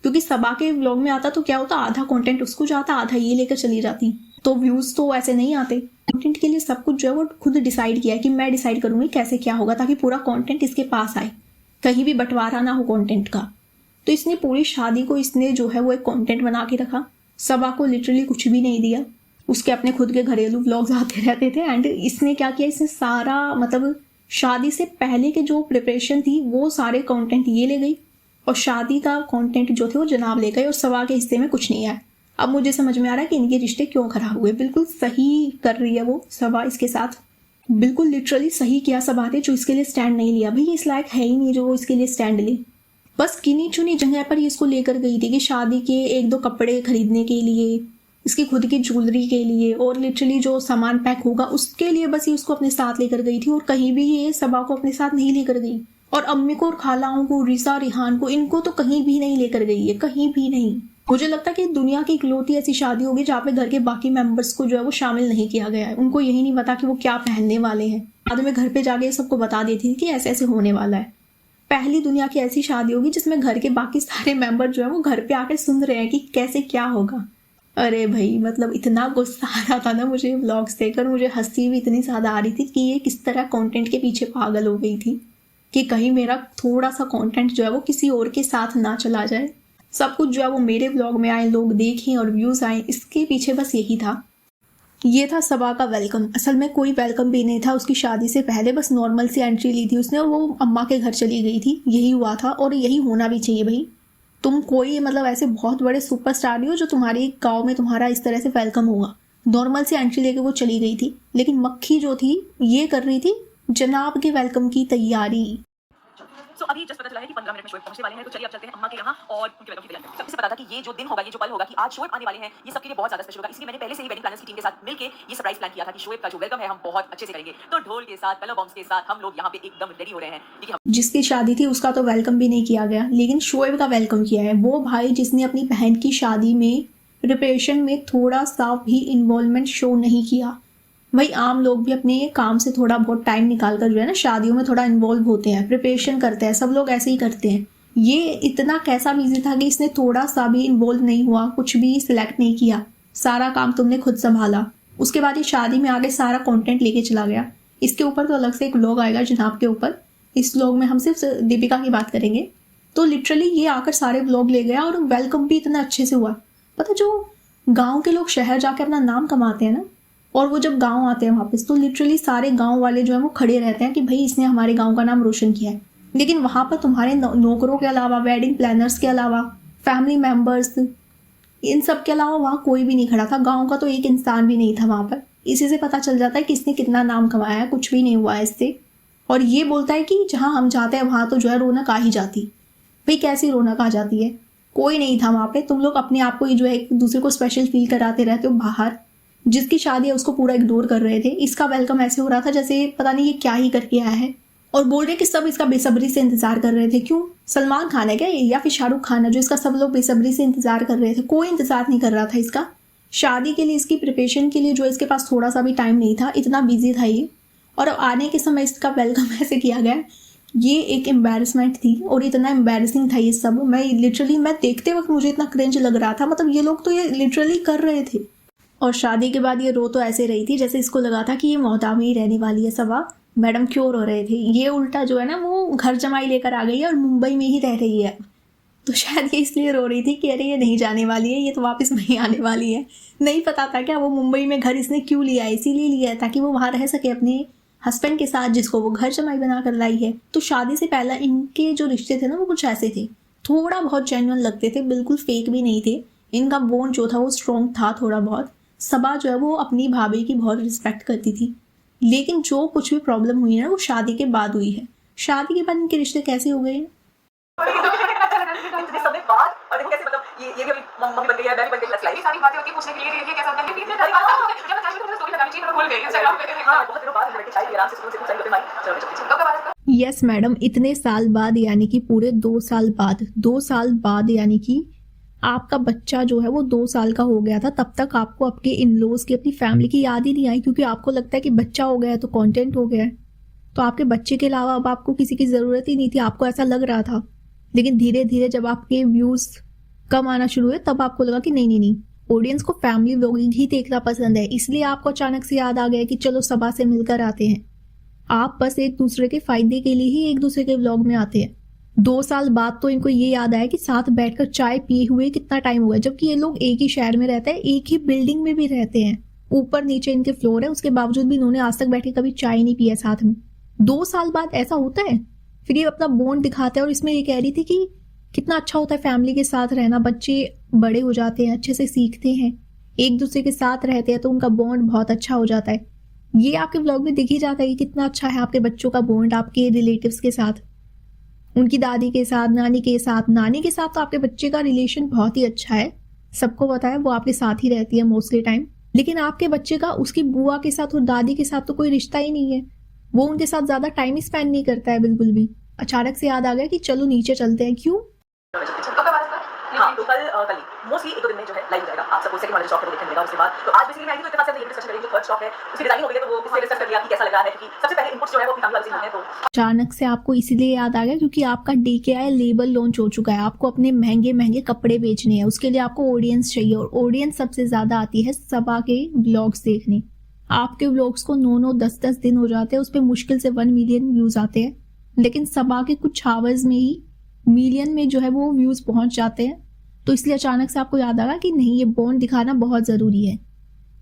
A: क्योंकि सबा के व्लॉग में आता तो क्या होता, आधा कंटेंट उसको जाता, आधा ये लेकर चली जाती, तो व्यूज तो ऐसे नहीं आते। कंटेंट के लिए सब कुछ जो है वो खुद डिसाइड किया है कि मैं डिसाइड करूंगी कैसे क्या होगा, ताकि पूरा कंटेंट इसके पास आए, कहीं भी बंटवारा ना हो कंटेंट का। तो इसने पूरी शादी को इसने जो है वो एक कंटेंट बना के रखा। सबा को लिटरली कुछ भी नहीं दिया, उसके अपने खुद के घरेलू व्लॉग्स आते रहते थे। एंड इसने क्या किया, इसने सारा मतलब शादी से पहले के जो प्रिपरेशन थी वो सारे कंटेंट ये ले गई, और शादी का कंटेंट जो थे वो जनाब ले गए, और सबा के हिस्से में कुछ नहीं आया। अब मुझे समझ में आ रहा है कि इनके रिश्ते क्यों खराब हुए। बिल्कुल सही कर रही है वो सबा इसके साथ, बिल्कुल लिटरली सही किया सबा ने जो इसके लिए स्टैंड नहीं लिया। भाई इस लायक है ही नहीं जो वो इसके लिए स्टैंड ले। बस गिनी चुनी जगह पर ये इसको लेकर गई थी कि शादी के एक दो कपड़े खरीदने के लिए, इसकी खुद की ज्वेलरी के लिए, और लिटरली जो सामान पैक होगा उसके लिए बस ये उसको अपने साथ लेकर गई थी। और कहीं भी ये सबा को अपने साथ नहीं लेकर गई, और अम्मी को और खालाओं को, रिसा, रिहान को, इनको तो कहीं भी नहीं लेकर गई है, कहीं भी नहीं। मुझे लगता है कि दुनिया की इकलौती ऐसी शादी होगी जहाँ पे घर के बाकी मेंबर्स को जो है वो शामिल नहीं किया गया है। उनको यही नहीं पता कि वो क्या पहनने वाले हैं। बाद में घर पे जाके सबको बता देती थी कि ऐसे ऐसे होने वाला है। पहली दुनिया की ऐसी शादी होगी जिसमें घर के बाकी सारे मेंबर जो है वो घर पे आके सुन रहे हैं कि कैसे क्या होगा। अरे भाई, मतलब इतना गुस्सा आ रहा था ना मुझे व्लॉग्स देखकर, मुझे हंसी भी इतनी ज्यादा आ रही थी कि ये किस तरह कंटेंट के पीछे पागल हो गई थी कि कहीं मेरा थोड़ा सा कंटेंट जो है वो किसी और के साथ ना चला जाए। सब कुछ जो है वो मेरे व्लॉग में आए, लोग देखें और व्यूज़ आए, इसके पीछे बस यही था। ये था सबा का वेलकम। असल में कोई वेलकम भी नहीं था, उसकी शादी से पहले बस नॉर्मल सी एंट्री ली थी उसने और वो अम्मा के घर चली गई थी। यही हुआ था और यही होना भी चाहिए भाई। तुम कोई मतलब ऐसे बहुत बड़े सुपरस्टार नहीं हो जो तुम्हारी गाँव में तुम्हारा इस तरह से वेलकम होगा। नॉर्मल सी एंट्री लेके वो चली गई थी, लेकिन मक्खी जो थी ये कर रही थी जनाब के वेलकम की तैयारी।
B: सो अभी जस्ट पता चला है कि 15 मिनट में शोएब पहुंचने वाले हैं, तो चलिए अब चलते हैं अम्मा के यहाँ और उनके वेलकम की तैयारी करते हैं। सबसे पता था कि ये जो दिन होगा, ये जो पल होगा कि आज शोएब आने वाले हैं, ये सबके लिए बहुत ज्यादा स्पेशल होगा। इसलिए मैंने पहले से ही वेडिंग प्लानर्स की टीम के साथ मिलकर ये सरप्राइज प्लान किया था कि शोएब का जो वेलकम है हम बहुत अच्छे से करेंगे। तो ढोल के साथ, कलर बॉम्ब्स के साथ हम लोग यहाँ पे एकदम रेडी हो रहे हैं, क्योंकि हम
A: जिसकी शादी थी उसका तो वेलकम भी नहीं किया गया, लेकिन शोएब का वेलकम किया है। वो भाई जिसने अपनी बहन की शादी में प्रिपरेशन में थोड़ा सा भी इन्वॉल्वमेंट शो नहीं किया। भाई आम लोग भी अपने काम से थोड़ा बहुत टाइम निकाल कर जो है ना शादियों में थोड़ा इन्वॉल्व होते हैं, प्रिपरेशन करते हैं, सब लोग ऐसे ही करते हैं। ये इतना कैसा बिजी था कि इसने थोड़ा सा भी इन्वॉल्व नहीं हुआ, कुछ भी सिलेक्ट नहीं किया, सारा काम तुमने खुद संभाला। उसके बाद ये शादी में आगे सारा कंटेंट लेके चला गया। इसके ऊपर तो अलग से एक व्लॉग आएगा जनाब के ऊपर। इस व्लॉग में हम सिर्फ दीपिका की बात करेंगे। तो लिटरली ये आकर सारे व्लॉग ले गया और वेलकम भी इतना अच्छे से हुआ। पता जो गाँव के लोग शहर जाके अपना नाम कमाते हैं ना, और वो जब गांव आते हैं वापस तो लिटरली सारे गांव वाले जो है वो खड़े रहते हैं कि भाई इसने हमारे गांव का नाम रोशन किया है। लेकिन वहाँ पर तुम्हारे नौकरों के अलावा, वेडिंग प्लानर्स के अलावा, फैमिली मेम्बर्स, इन सब के अलावा वहाँ कोई भी नहीं खड़ा था। गांव का तो एक इंसान भी नहीं था वहाँ पर। इसी से पता चल जाता है कि इसने कितना नाम कमाया है। कुछ भी नहीं हुआ है इससे। और ये बोलता है कि जहाँ हम जाते हैं वहाँ तो जो है रौनक आ ही जाती। भाई कैसी रौनक आ जाती है? कोई नहीं था वहाँ पे। तुम लोग अपने आप को ही जो है एक दूसरे को स्पेशल फील कराते रहते हो बाहर। जिसकी शादी है उसको पूरा इग्नोर कर रहे थे। इसका वेलकम ऐसे हो रहा था जैसे पता नहीं ये क्या ही करके आया है, और बोल रहे कि सब इसका बेसब्री से इंतजार कर रहे थे। क्यों? सलमान खान है क्या ये, या फिर शाहरुख खान है जो इसका सब लोग बेसब्री से इंतजार कर रहे थे? कोई इंतजार नहीं कर रहा था इसका शादी के लिए। इसकी प्रिपरेशन के लिए जो इसके पास थोड़ा सा भी टाइम नहीं था, इतना बिजी था ये। और आने के समय इसका वेलकम ऐसे किया गया, ये एक एम्बैरेसमेंट थी। और इतना एम्बैरेसिंग था ये सब। मैं देखते वक्त मुझे इतना क्रिंज लग रहा था। मतलब ये लोग तो ये लिटरली कर रहे थे। और शादी के बाद ये रो तो ऐसे रही थी जैसे इसको लगा था कि ये मोहता में ही रहने वाली है। सबा मैडम क्यों रो रहे थे? ये उल्टा जो है ना वो घर जमाई लेकर आ गई है और मुंबई में ही रह रही है। तो शायद ये इसलिए रो रही थी कि अरे ये नहीं जाने वाली है, ये तो वापस वहीं आने वाली है। नहीं पता था क्या वो मुंबई में घर इसने क्यों लिया है? इसीलिए लिया है ताकि वो वहाँ रह सके अपने हस्बैंड के साथ, जिसको वो घर जमाई बना कर लाई है। तो शादी से पहले इनके जो रिश्ते थे ना वो कुछ ऐसे थे, थोड़ा बहुत जेन्युइन लगते थे, बिल्कुल फेक भी नहीं थे। इनका बॉन्ड जो था वो स्ट्रॉन्ग था थोड़ा बहुत। सबा जो है वो अपनी भाभी की बहुत रिस्पेक्ट करती थी। लेकिन जो कुछ भी प्रॉब्लम हुई है ना वो शादी के बाद हुई है। शादी के बाद इनके रिश्ते कैसे हो गए हैं?
B: इतने समय बाद, और देखो कैसे मतलब ये भी अभी मम्मी बन गई है, मैं भी बन गई, प्लस लाइफ
D: सारी बातें होती है पूछने के लिए कि ये कैसा होता है। लेकिन जब मैं चाहती हूँ स्टोरी लगानी चाहिए, मैं भूल गई इंस्टाग्राम पे।
B: हाँ, बहुत दिनों बाद हम बैठे चाय पी आराम से सुकून से कुछ सारी बातें मारी। चलो चलो
A: यस मैडम, इतने साल बाद यानी कि पूरे 2 साल बाद, 2 साल बाद यानी कि आपका बच्चा जो है वो 2 साल का हो गया था। तब तक आपको आपके इन-लॉज की, अपनी फैमिली की याद ही नहीं आई, क्योंकि आपको लगता है कि बच्चा हो गया है तो कंटेंट हो गया है। तो आपके बच्चे के अलावा अब आपको किसी की ज़रूरत ही नहीं थी, आपको ऐसा लग रहा था। लेकिन धीरे धीरे जब आपके व्यूज़ कम आना शुरू हुए तब आपको लगा कि नहीं, ऑडियंस को फैमिली व्लॉगिंग ही देखना पसंद है। इसलिए आपको अचानक से याद आ गया कि चलो सबा से मिलकर आते हैं। आप बस एक दूसरे के फायदे के लिए ही एक दूसरे के व्लॉग में आते हैं। 2 साल बाद तो इनको ये याद आया कि साथ बैठकर चाय पिए हुए कितना टाइम हुआ, जबकि ये लोग एक ही शहर में रहते हैं, एक ही बिल्डिंग में भी रहते हैं, ऊपर नीचे इनके फ्लोर है। उसके बावजूद भी इन्होंने आज तक बैठ के कभी चाय नहीं पिया साथ में। 2 साल बाद ऐसा होता है? फिर ये अपना बॉन्ड दिखाते हैं। और इसमें ये कह रही थी कि कितना अच्छा होता है फैमिली के साथ रहना। बच्चे बड़े हो जाते हैं, अच्छे से सीखते हैं, एक दूसरे के साथ रहते हैं तो उनका बॉन्ड बहुत अच्छा हो जाता है। ये आपके व्लॉग में दिख ही जाता है कि कितना अच्छा है आपके बच्चों का बॉन्ड आपके रिलेटिव्स के साथ, उनकी दादी के साथ, नानी के साथ। नानी के साथ तो आपके बच्चे का रिलेशन बहुत ही अच्छा है, सबको पता है, वो आपके साथ ही रहती है मोस्टली टाइम। लेकिन आपके बच्चे का उसकी बुआ के साथ और दादी के साथ तो कोई रिश्ता ही नहीं है। वो उनके साथ ज्यादा टाइम ही स्पेंड नहीं करता है बिल्कुल भी। अचानक से याद आ गया कि चलो नीचे चलते हैं। क्यों?
B: हाँ, तो कल मोस्टली 1-2 दिन में जो है लाइव हो जाएगा। आप सबको सेकंड वाले स्टॉक को देखने मिलेगा। उसके बाद तो आज बेसिकली मैं आई थी तो इतने सारे डिस्कशन करेंगे। जो थर्ड स्टॉक है उसकी डिजाइन हो गई है तो वो किससे डिस्कस कर लिया कि कैसा लगा है, क्योंकि सबसे पहले इनपुट्स जो है वो अपनी फैमिली वाले से मिलते हैं। तो
A: अचानक से आपको इसीलिए याद आ गया क्योंकि आपका DKI लेबल लॉन्च हो चुका है। आपको अपने महंगे महंगे कपड़े बेचने हैं, उसके लिए आपको ऑडियंस चाहिए। और ऑडियंस सबसे ज्यादा आती है सबा के व्लॉग्स देखने। आपके व्लॉग्स को 9-9, 10-10 दिन हो जाते हैं, उस पर मुश्किल से 1 मिलियन व्यूज आते हैं। लेकिन सबा के कुछ आवर्स में ही मिलियन में जो है वो व्यूज पहुंच जाते हैं। तो इसलिए अचानक से आपको याद आया कि नहीं, ये बॉन्ड दिखाना बहुत ज़रूरी है,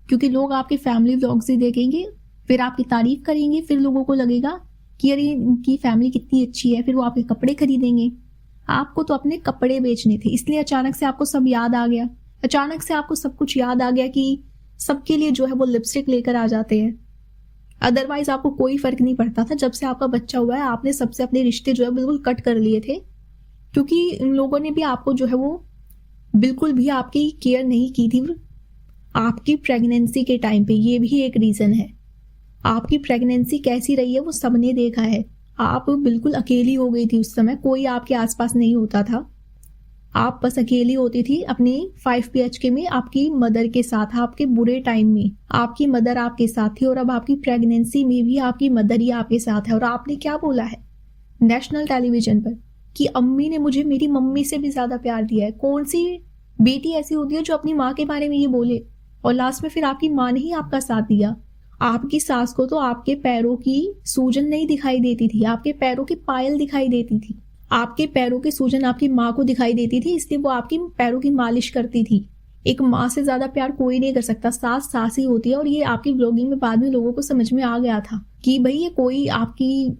A: क्योंकि लोग आपके फैमिली व्लॉग्स ही देखेंगे, फिर आपकी तारीफ करेंगे, फिर लोगों को लगेगा कि अरे इनकी फैमिली कितनी अच्छी है, फिर वो आपके कपड़े खरीदेंगे। आपको तो अपने कपड़े बेचने थे, इसलिए अचानक से आपको सब याद आ गया। अचानक से आपको सब कुछ याद आ गया कि सबके लिए जो है वो लिपस्टिक लेकर आ जाते हैं। अदरवाइज आपको कोई फर्क नहीं पड़ता था। जब से आपका बच्चा हुआ है आपने सबसे अपने रिश्ते जो है बिल्कुल कट कर लिए थे, क्योंकि इन लोगों ने भी आपको जो है वो बिल्कुल भी आपकी केयर नहीं की थी। आपकी प्रेगनेंसी के टाइम पे ये भी एक रीज़न है। आपकी प्रेगनेंसी कैसी रही है वो सबने देखा है। आप बिल्कुल अकेली हो गई थी उस समय, कोई आपके आसपास नहीं होता था। आप बस अकेली होती थी अपनी 5 BHK में आपकी मदर के साथ। आपके बुरे टाइम में आपकी मदर आपके साथ थी, और अब आपकी प्रेगनेंसी में भी आपकी मदर ही आपके साथ है। और आपने क्या बोला है नेशनल टेलीविजन पर कि अम्मी ने मुझे मेरी मम्मी से भी ज़्यादा प्यार दिया है। कौन सी बेटी ऐसी होती है जो अपनी माँ के बारे में ये बोले? और लास्ट में फिर आपकी माँ ने ही आपका साथ दिया। आपकी सास को तो आपके पैरों की सूजन नहीं दिखाई देती थी, आपके पैरों की पायल दिखाई देती थी। आपके पैरों की सूजन आपकी माँ को दिखाई देती थी, इसलिए वो आपकी पैरों की मालिश करती थी। एक माँ से ज्यादा प्यार कोई नहीं कर सकता, सास सास ही होती है। और ये आपकी ब्लॉगिंग में बाद में लोगों को समझ में आ गया था कि भाई ये कोई आपकी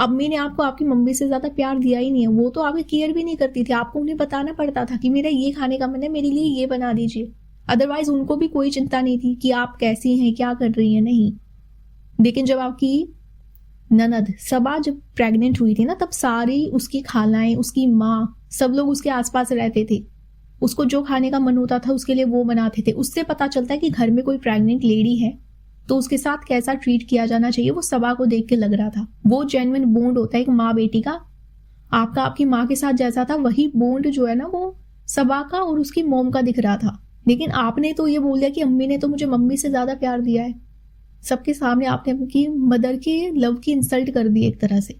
A: अम्मी ने आपको आपकी मम्मी से ज्यादा प्यार दिया ही नहीं है। वो तो आपकी केयर भी नहीं करती थी, आपको उन्हें बताना पड़ता था कि मेरा ये खाने का मन है, मेरे लिए ये बना दीजिए। अदरवाइज उनको भी कोई चिंता नहीं थी कि आप कैसी हैं, क्या कर रही हैं, नहीं। लेकिन जब आपकी ननद सबा जब प्रेग्नेंट हुई थी ना, तब सारी उसकी खालाएं, उसकी माँ, सब लोग उसके आसपास रहते थे। उसको जो खाने का मन होता था उसके लिए वो बनाते थे। उससे पता चलता है कि घर में कोई प्रेग्नेंट लेडी है तो उसके साथ कैसा ट्रीट किया जाना चाहिए, वो सबा को देख के लग रहा था। वो जेन्युइन बॉन्ड होता है एक माँ बेटी का। आपका आपकी माँ के साथ जैसा था वही बॉन्ड जो है ना वो सबा का और उसकी मोम का दिख रहा था। लेकिन आपने तो ये बोल दिया कि अम्मी ने तो मुझे मम्मी से ज्यादा प्यार दिया है। सबके सामने आपने अपनी मदर के लव की इंसल्ट कर दी एक तरह से।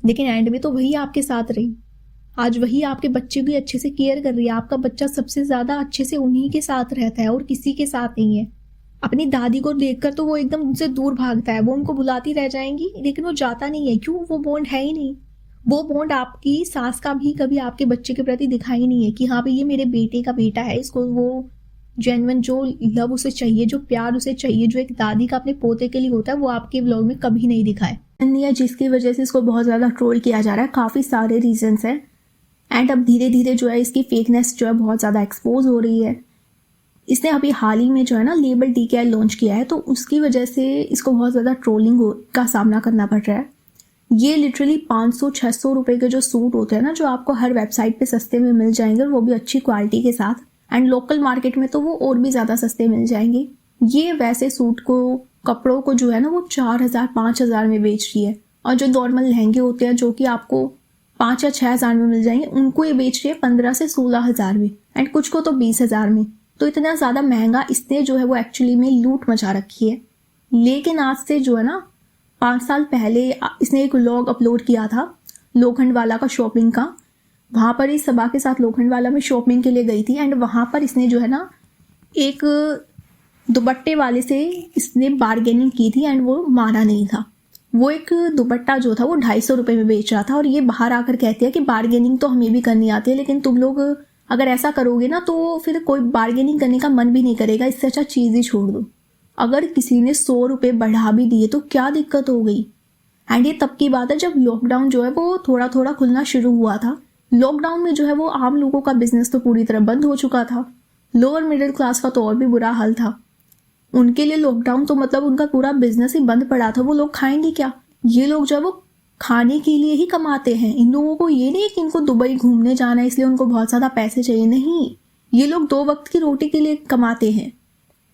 A: लेकिन एंड में तो वही आपके साथ रही। आज वही आपके बच्चे की अच्छे से केयर कर रही है। आपका बच्चा सबसे ज्यादा अच्छे से उन्हीं के साथ रहता है और किसी के साथ नहीं है। अपनी दादी को देखकर तो वो एकदम उनसे दूर भागता है, वो उनको बुलाती रह जाएंगी लेकिन वो जाता नहीं है। क्यों? वो बॉन्ड है ही नहीं। वो बॉन्ड आपकी सास का भी कभी आपके बच्चे के प्रति दिखा ही नहीं है कि हाँ भाई ये मेरे बेटे का बेटा है, इसको वो जेन्युइन जो लव उसे चाहिए, जो प्यार उसे चाहिए, जो एक दादी का अपने पोते के लिए होता है, वो आपके व्लॉग में कभी नहीं दिखा है। जिसकी वजह से इसको बहुत ज़्यादा ट्रोल किया जा रहा है। काफ़ी सारे रीजंस हैं एंड अब धीरे धीरे जो है इसकी फेकनेस जो है बहुत ज़्यादा एक्सपोज हो रही है। इसने अभी हाल ही में जो है ना लेबल DKL लॉन्च किया है, तो उसकी वजह से इसको बहुत ज़्यादा ट्रोलिंग का सामना करना पड़ रहा है। ये लिटरली 500-600 रुपये के जो सूट होते हैं ना, जो आपको हर वेबसाइट पे सस्ते में मिल जाएंगे, वो भी अच्छी क्वालिटी के साथ, एंड लोकल मार्केट में तो वो और भी ज़्यादा सस्ते मिल जाएंगे। ये वैसे सूट को, कपड़ों को जो है ना वो 4,000-5,000 में बेच रही है। और जो नॉर्मल लहंगे होते हैं जो कि आपको 5 या 6,000 में मिल जाएंगे, उनको ये बेच रही है 15 से 16,000 में, एंड कुछ को तो 20,000 में। तो इतना ज़्यादा महंगा इसने जो है वो एक्चुअली में लूट मचा रखी है। लेकिन आज से जो है ना 5 साल पहले इसने एक व्लॉग अपलोड किया था लोखंडवाला का शॉपिंग का। वहाँ पर इस सबा के साथ लोखंडवाला में शॉपिंग के लिए गई थी एंड वहाँ पर इसने जो है ना एक दुपट्टे वाले से इसने बार्गेनिंग की थी एंड वो मारा नहीं था। वो एक दुपट्टा जो था वो 250 रुपये में बेच रहा था और ये बाहर आकर कहती है कि बार्गेनिंग तो हमें भी करनी आती है, लेकिन तुम लोग अगर ऐसा करोगे ना तो फिर कोई बार्गेनिंग करने का मन भी नहीं करेगा, इससे अच्छा चीज़ ही छोड़ दो। अगर किसी ने 100 रुपये बढ़ा भी दिए तो क्या दिक्कत हो गई। एंड ये तब की बात है जब लॉकडाउन जो है वो थोड़ा थोड़ा खुलना शुरू हुआ था। लॉकडाउन में जो है वो आम लोगों का बिजनेस तो पूरी तरह बंद हो चुका था। लोअर मिडिल क्लास का तो और भी बुरा हाल था। उनके लिए लॉकडाउन तो मतलब उनका पूरा बिजनेस ही बंद पड़ा था। वो लोग खाएंगे क्या? ये लोग जो है वो खाने के लिए ही कमाते हैं। इन लोगों को ये नहीं कि इनको दुबई घूमने जाना है इसलिए उनको बहुत ज़्यादा पैसे चाहिए, नहीं। ये लोग 2 वक्त की रोटी के लिए कमाते हैं।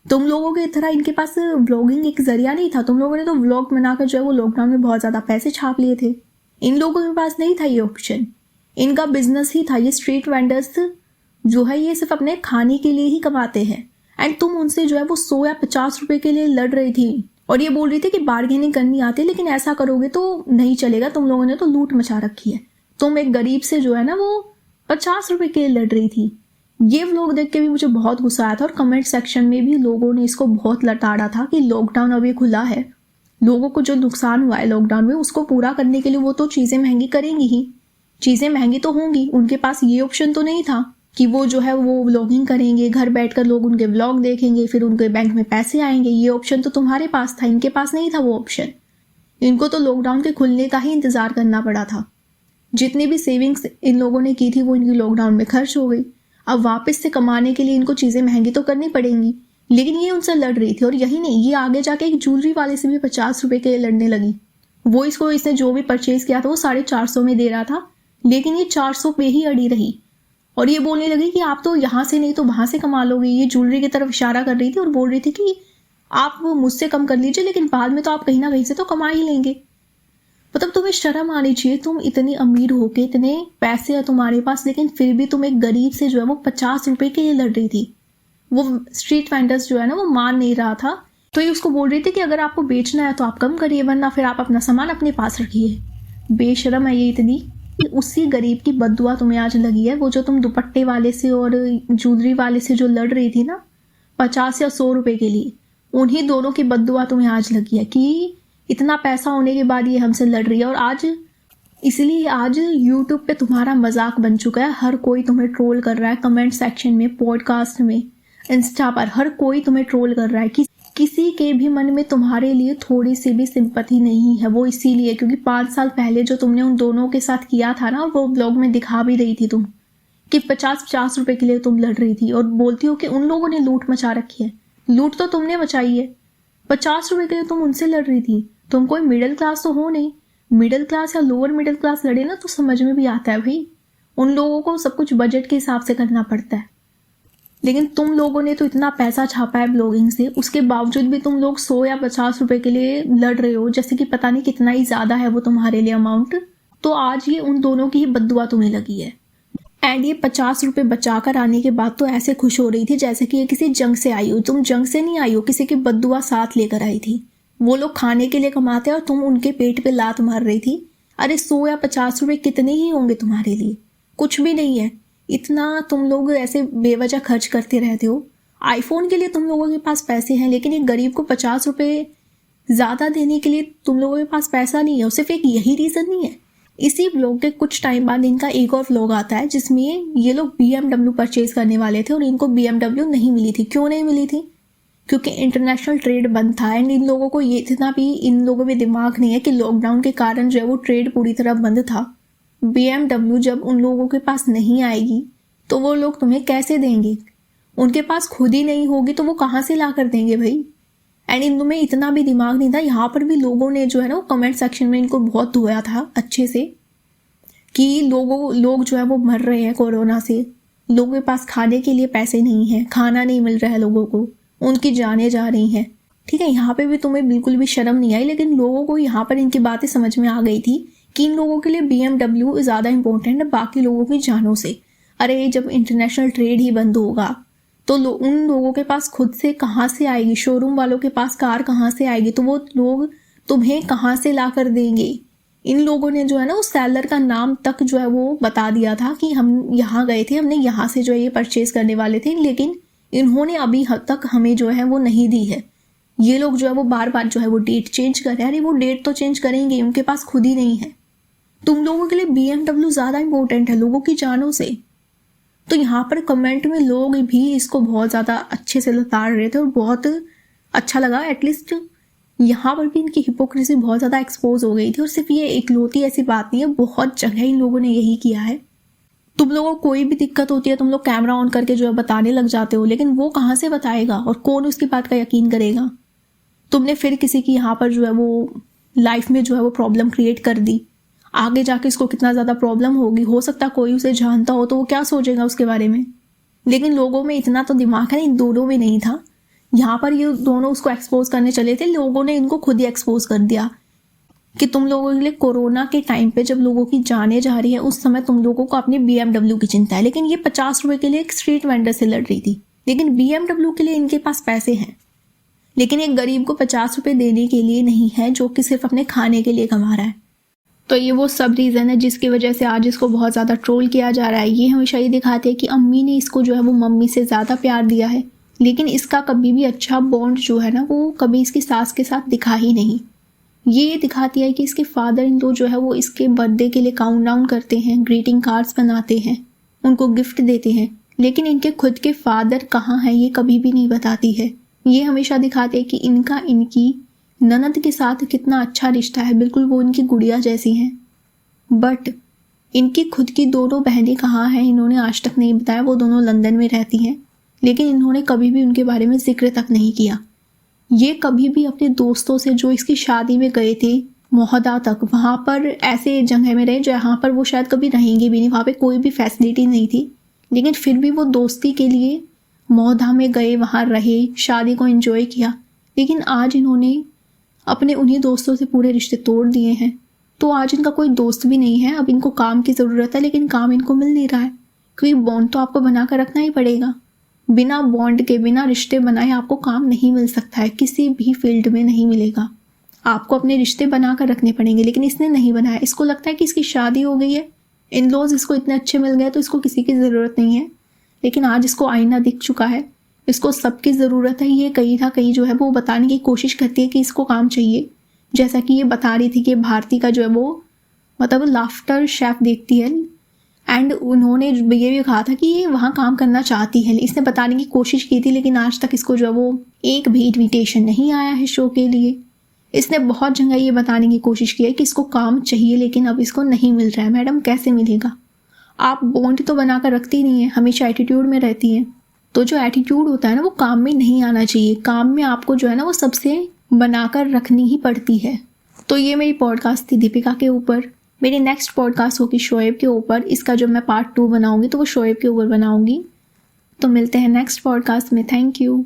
A: तुम लोगों की तरह इनके पास व्लॉगिंग एक जरिया नहीं था। तुम लोगों ने तो व्लॉग बनाकर जो है वो लॉकडाउन में बहुत ज़्यादा पैसे छाप लिए थे। इन लोगों के पास नहीं था ये ऑप्शन। इनका बिजनेस ही था। ये स्ट्रीट वेंडर्स जो है ये सिर्फ अपने खाने के लिए ही कमाते हैं। एंड तुम उनसे जो है वो 100 या 50 रुपये के लिए लड़ रही थी और ये बोल रही थी कि बार्गेनिंग करनी आती है, लेकिन ऐसा करोगे तो नहीं चलेगा, तुम लोगों ने तो लूट मचा रखी है। तुम एक गरीब से जो है ना वो 50 रुपये के लिए लड़ रही थी। ये व्लॉग देख के भी मुझे बहुत गुस्सा आया था और कमेंट सेक्शन में भी लोगों ने इसको बहुत लताड़ा था कि लॉकडाउन अभी खुला है, लोगों को जो नुकसान हुआ है लॉकडाउन में उसको पूरा करने के लिए वो तो चीज़ें महंगी करेंगी ही। चीज़ें महंगी तो होंगी, उनके पास ये ऑप्शन तो नहीं था कि वो जो है वो व्लॉगिंग करेंगे, घर बैठकर लोग उनके व्लॉग देखेंगे, फिर उनके बैंक में पैसे आएंगे। ये ऑप्शन तो तुम्हारे पास था, इनके पास नहीं था वो ऑप्शन। इनको तो लॉकडाउन के खुलने का ही इंतज़ार करना पड़ा था। जितनी भी सेविंग्स इन लोगों ने की थी वो इनकी लॉकडाउन में खर्च हो गई। अब वापस से कमाने के लिए इनको चीज़ें महंगी तो करनी पड़ेंगी, लेकिन ये उनसे लड़ रही थी। और यही नहीं, ये आगे जाके एक ज्वेलरी वाले से भी 50 रुपए के लिए लड़ने लगी। वो इसने जो भी परचेज किया था वो 450 में दे रहा था, लेकिन ये 400 पे ही अड़ी रही। और ये बोलने लगी कि आप तो यहाँ से नहीं तो वहां से कमा लोगे। ये ज्वेलरी की तरफ इशारा कर रही थी और बोल रही थी कि आप वो मुझसे कम कर लीजिए, लेकिन बाद में तो आप कहीं ना कहीं से तो कमा ही लेंगे। मतलब तुम्हें शर्म आनी चाहिए, तुम इतनी अमीर होके, इतने पैसे है तुम्हारे पास, लेकिन फिर भी तुम एक गरीब से जो है वो 50 रुपए के लिए लड़ रही थी। वो स्ट्रीट वेंडर्स जो है ना वो मान नहीं रहा था, तो ये उसको बोल रही थी कि अगर आपको बेचना है तो आप कम करिए, वरना फिर आप अपना सामान अपने पास रखिए। बेशरम है ये इतनी कि उसी गरीब की बद्दुआ तुम्हें आज लगी है। वो जो तुम दुपट्टे वाले से और ज्वेलरी वाले से जो लड़ रही थी ना 50 या 100 रुपए के लिए, उन्हीं दोनों की बद्दुआ तुम्हें आज लगी है कि इतना पैसा होने के बाद ये हमसे लड़ रही है। और आज इसलिए आज यूट्यूब पे तुम्हारा मजाक बन चुका है। हर कोई तुम्हें ट्रोल कर रहा है, कमेंट सेक्शन में, पॉडकास्ट में, इंस्टा पर, हर कोई तुम्हें ट्रोल कर रहा है कि किसी के भी मन में तुम्हारे लिए थोड़ी सी भी सिंपैथी नहीं है। वो इसीलिए क्योंकि 5 साल पहले जो तुमने उन दोनों के साथ किया था ना, वो ब्लॉग में दिखा भी रही थी तुम कि 50-50 रुपए के लिए तुम लड़ रही थी और बोलती हो कि उन लोगों ने लूट मचा रखी है। लूट तो तुमने मचाई है, 50 रुपए के लिए तुम उनसे लड़ रही थी। तुम कोई मिडिल क्लास तो हो नहीं, मिडिल क्लास या लोअर मिडिल क्लास लड़े ना तो समझ में भी आता है भाई। उन लोगों को सब कुछ बजट के हिसाब से करना पड़ता है, लेकिन तुम लोगों ने तो इतना पैसा छापा है ब्लॉगिंग से, उसके बावजूद भी तुम लोग 100 या 50 रुपए के लिए लड़ रहे हो, जैसे कि पता नहीं कितना ही ज्यादा है वो तुम्हारे लिए अमाउंट। तो आज ये उन दोनों की ही बद्दुआ तुम्हें लगी है। एंड ये 50 रुपए बचाकर आने के बाद तो ऐसे खुश हो रही थी जैसे कि ये किसी जंग से आई हो। तुम जंग से नहीं आई हो, किसी की बद्दुआ साथ लेकर आई थी। वो लोग खाने के लिए कमाते और तुम उनके पेट पे लात मार रही थी। अरे 100 या 50 रुपए कितने ही होंगे तुम्हारे लिए, कुछ भी नहीं है। इतना तुम लोग ऐसे बेवजह खर्च करते रहते हो। आईफोन के लिए तुम लोगों के पास पैसे हैं, लेकिन एक गरीब को 50 रुपए ज्यादा देने के लिए तुम लोगों के पास पैसा नहीं है। सिर्फ एक यही रीजन नहीं है। इसी व्लॉग के कुछ टाइम बाद इनका एक और व्लॉग आता है जिसमें ये लोग BMW परचेज करने वाले थे और इनको BMW नहीं मिली थी। क्यों नहीं मिली थी? क्योंकि इंटरनेशनल ट्रेड बंद था। एंड इन लोगों को ये इतना भी इन लोगों में दिमाग नहीं है कि लॉकडाउन के कारण जो है वो ट्रेड पूरी तरह बंद था। BMW जब उन लोगों के पास नहीं आएगी तो वो लोग तुम्हें कैसे देंगे? उनके पास खुद ही नहीं होगी तो वो कहाँ से ला कर देंगे भाई? एंड इनमें इतना भी दिमाग नहीं था। यहाँ पर भी लोगों ने जो है ना वो कमेंट सेक्शन में इनको बहुत धोया था अच्छे से कि लोग जो है वो मर रहे हैं कोरोना से, लोगों के पास खाने के लिए पैसे नहीं है, खाना नहीं मिल रहा है लोगों को, उनकी जानें जा रही हैं। ठीक है, यहाँ पे भी तुम्हें बिल्कुल भी शर्म नहीं आई, लेकिन लोगों को यहाँ पर इनकी बातें समझ में आ गई थी कि इन लोगों के लिए BMW ज़्यादा इंपॉर्टेंट है बाकी लोगों की जानों से। अरे जब इंटरनेशनल ट्रेड ही बंद होगा तो उन लोगों के पास खुद से कहाँ से आएगी? शोरूम वालों के पास कार कहाँ से आएगी? तो वो लोग तुम्हें कहाँ से ला कर देंगे? इन लोगों ने जो है ना उस सेलर का नाम तक जो है वो बता दिया था कि हम यहाँ गए थे, हमने यहाँ से जो है ये परचेज करने वाले थे, लेकिन इन्होंने अभी तक हमें जो है वो नहीं दी है। ये लोग जो है वो बार बार जो है वो डेट चेंज कर रहे हैं। अरे वो डेट तो चेंज करेंगे, उनके पास खुद ही नहीं है। तुम लोगों के लिए BMW ज़्यादा इंपॉर्टेंट है लोगों की जानों से। तो यहाँ पर कमेंट में लोग भी इसको बहुत ज़्यादा अच्छे से लताड़ रहे थे और बहुत अच्छा लगा। एटलीस्ट यहाँ पर भी इनकी हिपोक्रेसी बहुत ज़्यादा एक्सपोज हो गई थी। और सिर्फ ये इकलौती ऐसी बात नहीं है, बहुत जगह इन लोगों ने यही किया है। तुम लोगों को कोई भी दिक्कत होती है तुम लोग कैमरा ऑन करके जो है बताने लग जाते हो, लेकिन वो कहाँ से बताएगा और कौन उसकी बात का यकीन करेगा? तुमने फिर किसी की यहाँ पर जो है वो लाइफ में जो है वो प्रॉब्लम क्रिएट कर दी। आगे जाके इसको कितना ज़्यादा प्रॉब्लम होगी, हो सकता कोई उसे जानता हो तो वो क्या सोचेगा उसके बारे में। लेकिन लोगों में इतना तो दिमाग है, इन दोनों में नहीं था। यहाँ पर ये दोनों उसको एक्सपोज करने चले थे, लोगों ने इनको खुद ही एक्सपोज कर दिया कि तुम लोगों के लिए कोरोना के टाइम पे जब लोगों की जानें जा रही है उस समय तुम लोगों को अपनी BMW की चिंता है। लेकिन ये 50 रुपए के लिए एक स्ट्रीट वेंडर से लड़ रही थी, लेकिन BMW के लिए इनके पास पैसे हैं, लेकिन एक गरीब को 50 रुपए देने के लिए नहीं है जो कि सिर्फ अपने खाने के लिए कमा रहा है। तो ये वो सब रीज़न है जिसकी वजह से आज इसको बहुत ज़्यादा ट्रोल किया जा रहा है। ये हमेशा ये दिखाते हैं कि अम्मी ने इसको जो है वो मम्मी से ज़्यादा प्यार दिया है, लेकिन इसका कभी भी अच्छा बॉन्ड जो है ना वो कभी इसकी सास के साथ दिखा ही नहीं। ये दिखाती है कि इसके फादर इन लॉ जो है वो इसके बर्थडे के लिए काउंटडाउन करते हैं, ग्रीटिंग कार्ड्स बनाते हैं, उनको गिफ्ट देते हैं, लेकिन इनके खुद के फादर कहाँ हैं ये कभी भी नहीं बताती है। ये हमेशा दिखाते हैं कि इनका इनकी ननद के साथ कितना अच्छा रिश्ता है, बिल्कुल वो उनकी गुड़िया जैसी हैं। बट इनकी खुद की दोनों बहनें कहाँ हैं इन्होंने आज तक नहीं बताया। वो दोनों लंदन में रहती हैं, लेकिन इन्होंने कभी भी उनके बारे में जिक्र तक नहीं किया। ये कभी भी अपने दोस्तों से जो इसकी शादी में गए थे मोहदा तक, वहाँ पर ऐसे जगह में रहे जहाँ पर वो शायद कभी रहेंगे भी नहीं, वहाँ पे कोई भी फैसिलिटी नहीं थी, लेकिन फिर भी वो दोस्ती के लिए मोहदा में गए, वहाँ रहे, शादी को एंजॉय किया। लेकिन आज इन्होंने अपने उन्हीं दोस्तों से पूरे रिश्ते तोड़ दिए हैं। तो आज इनका कोई दोस्त भी नहीं है। अब इनको काम की ज़रूरत है, लेकिन काम इनको मिल नहीं रहा है, क्योंकि बॉन्ड तो आपको बना कर रखना ही पड़ेगा। बिना बॉन्ड के, बिना रिश्ते बनाए आपको काम नहीं मिल सकता है, किसी भी फील्ड में नहीं मिलेगा। आपको अपने रिश्ते बना कर रखने पड़ेंगे, लेकिन इसने नहीं बनाया। इसको लगता है कि इसकी शादी हो गई है, इन लॉज इसको इतने अच्छे मिल गए तो इसको किसी की ज़रूरत नहीं है। लेकिन आज इसको आईना दिख चुका है, इसको सबकी ज़रूरत है। ये कहीं ना कहीं जो है वो बताने की कोशिश करती है कि इसको काम चाहिए। जैसा कि ये बता रही थी कि भारती का जो है वो मतलब लाफ्टर शेफ देखती है, एंड उन्होंने ये भी कहा था कि ये वहाँ काम करना चाहती है। इसने बताने की कोशिश की थी, लेकिन आज तक इसको जो है वो एक भी इन्विटेशन नहीं आया है शो के लिए। इसने बहुत जगह ये बताने की कोशिश की है कि इसको काम चाहिए, लेकिन अब इसको नहीं मिल रहा है। मैडम कैसे मिलेगा? आप बॉन्ड तो बना कर रखती नहीं है, हमेशा एटीट्यूड में रहती हैं। तो जो एटीट्यूड होता है ना वो काम में नहीं आना चाहिए। काम में आपको जो है ना वो सबसे बनाकर रखनी ही पड़ती है। तो ये मेरी पॉडकास्ट थी दीपिका के ऊपर। मेरी नेक्स्ट पॉडकास्ट होगी शोएब के ऊपर। इसका जब मैं पार्ट 2 बनाऊंगी तो वो शोएब के ऊपर बनाऊंगी। तो मिलते हैं नेक्स्ट पॉडकास्ट में। Thank you.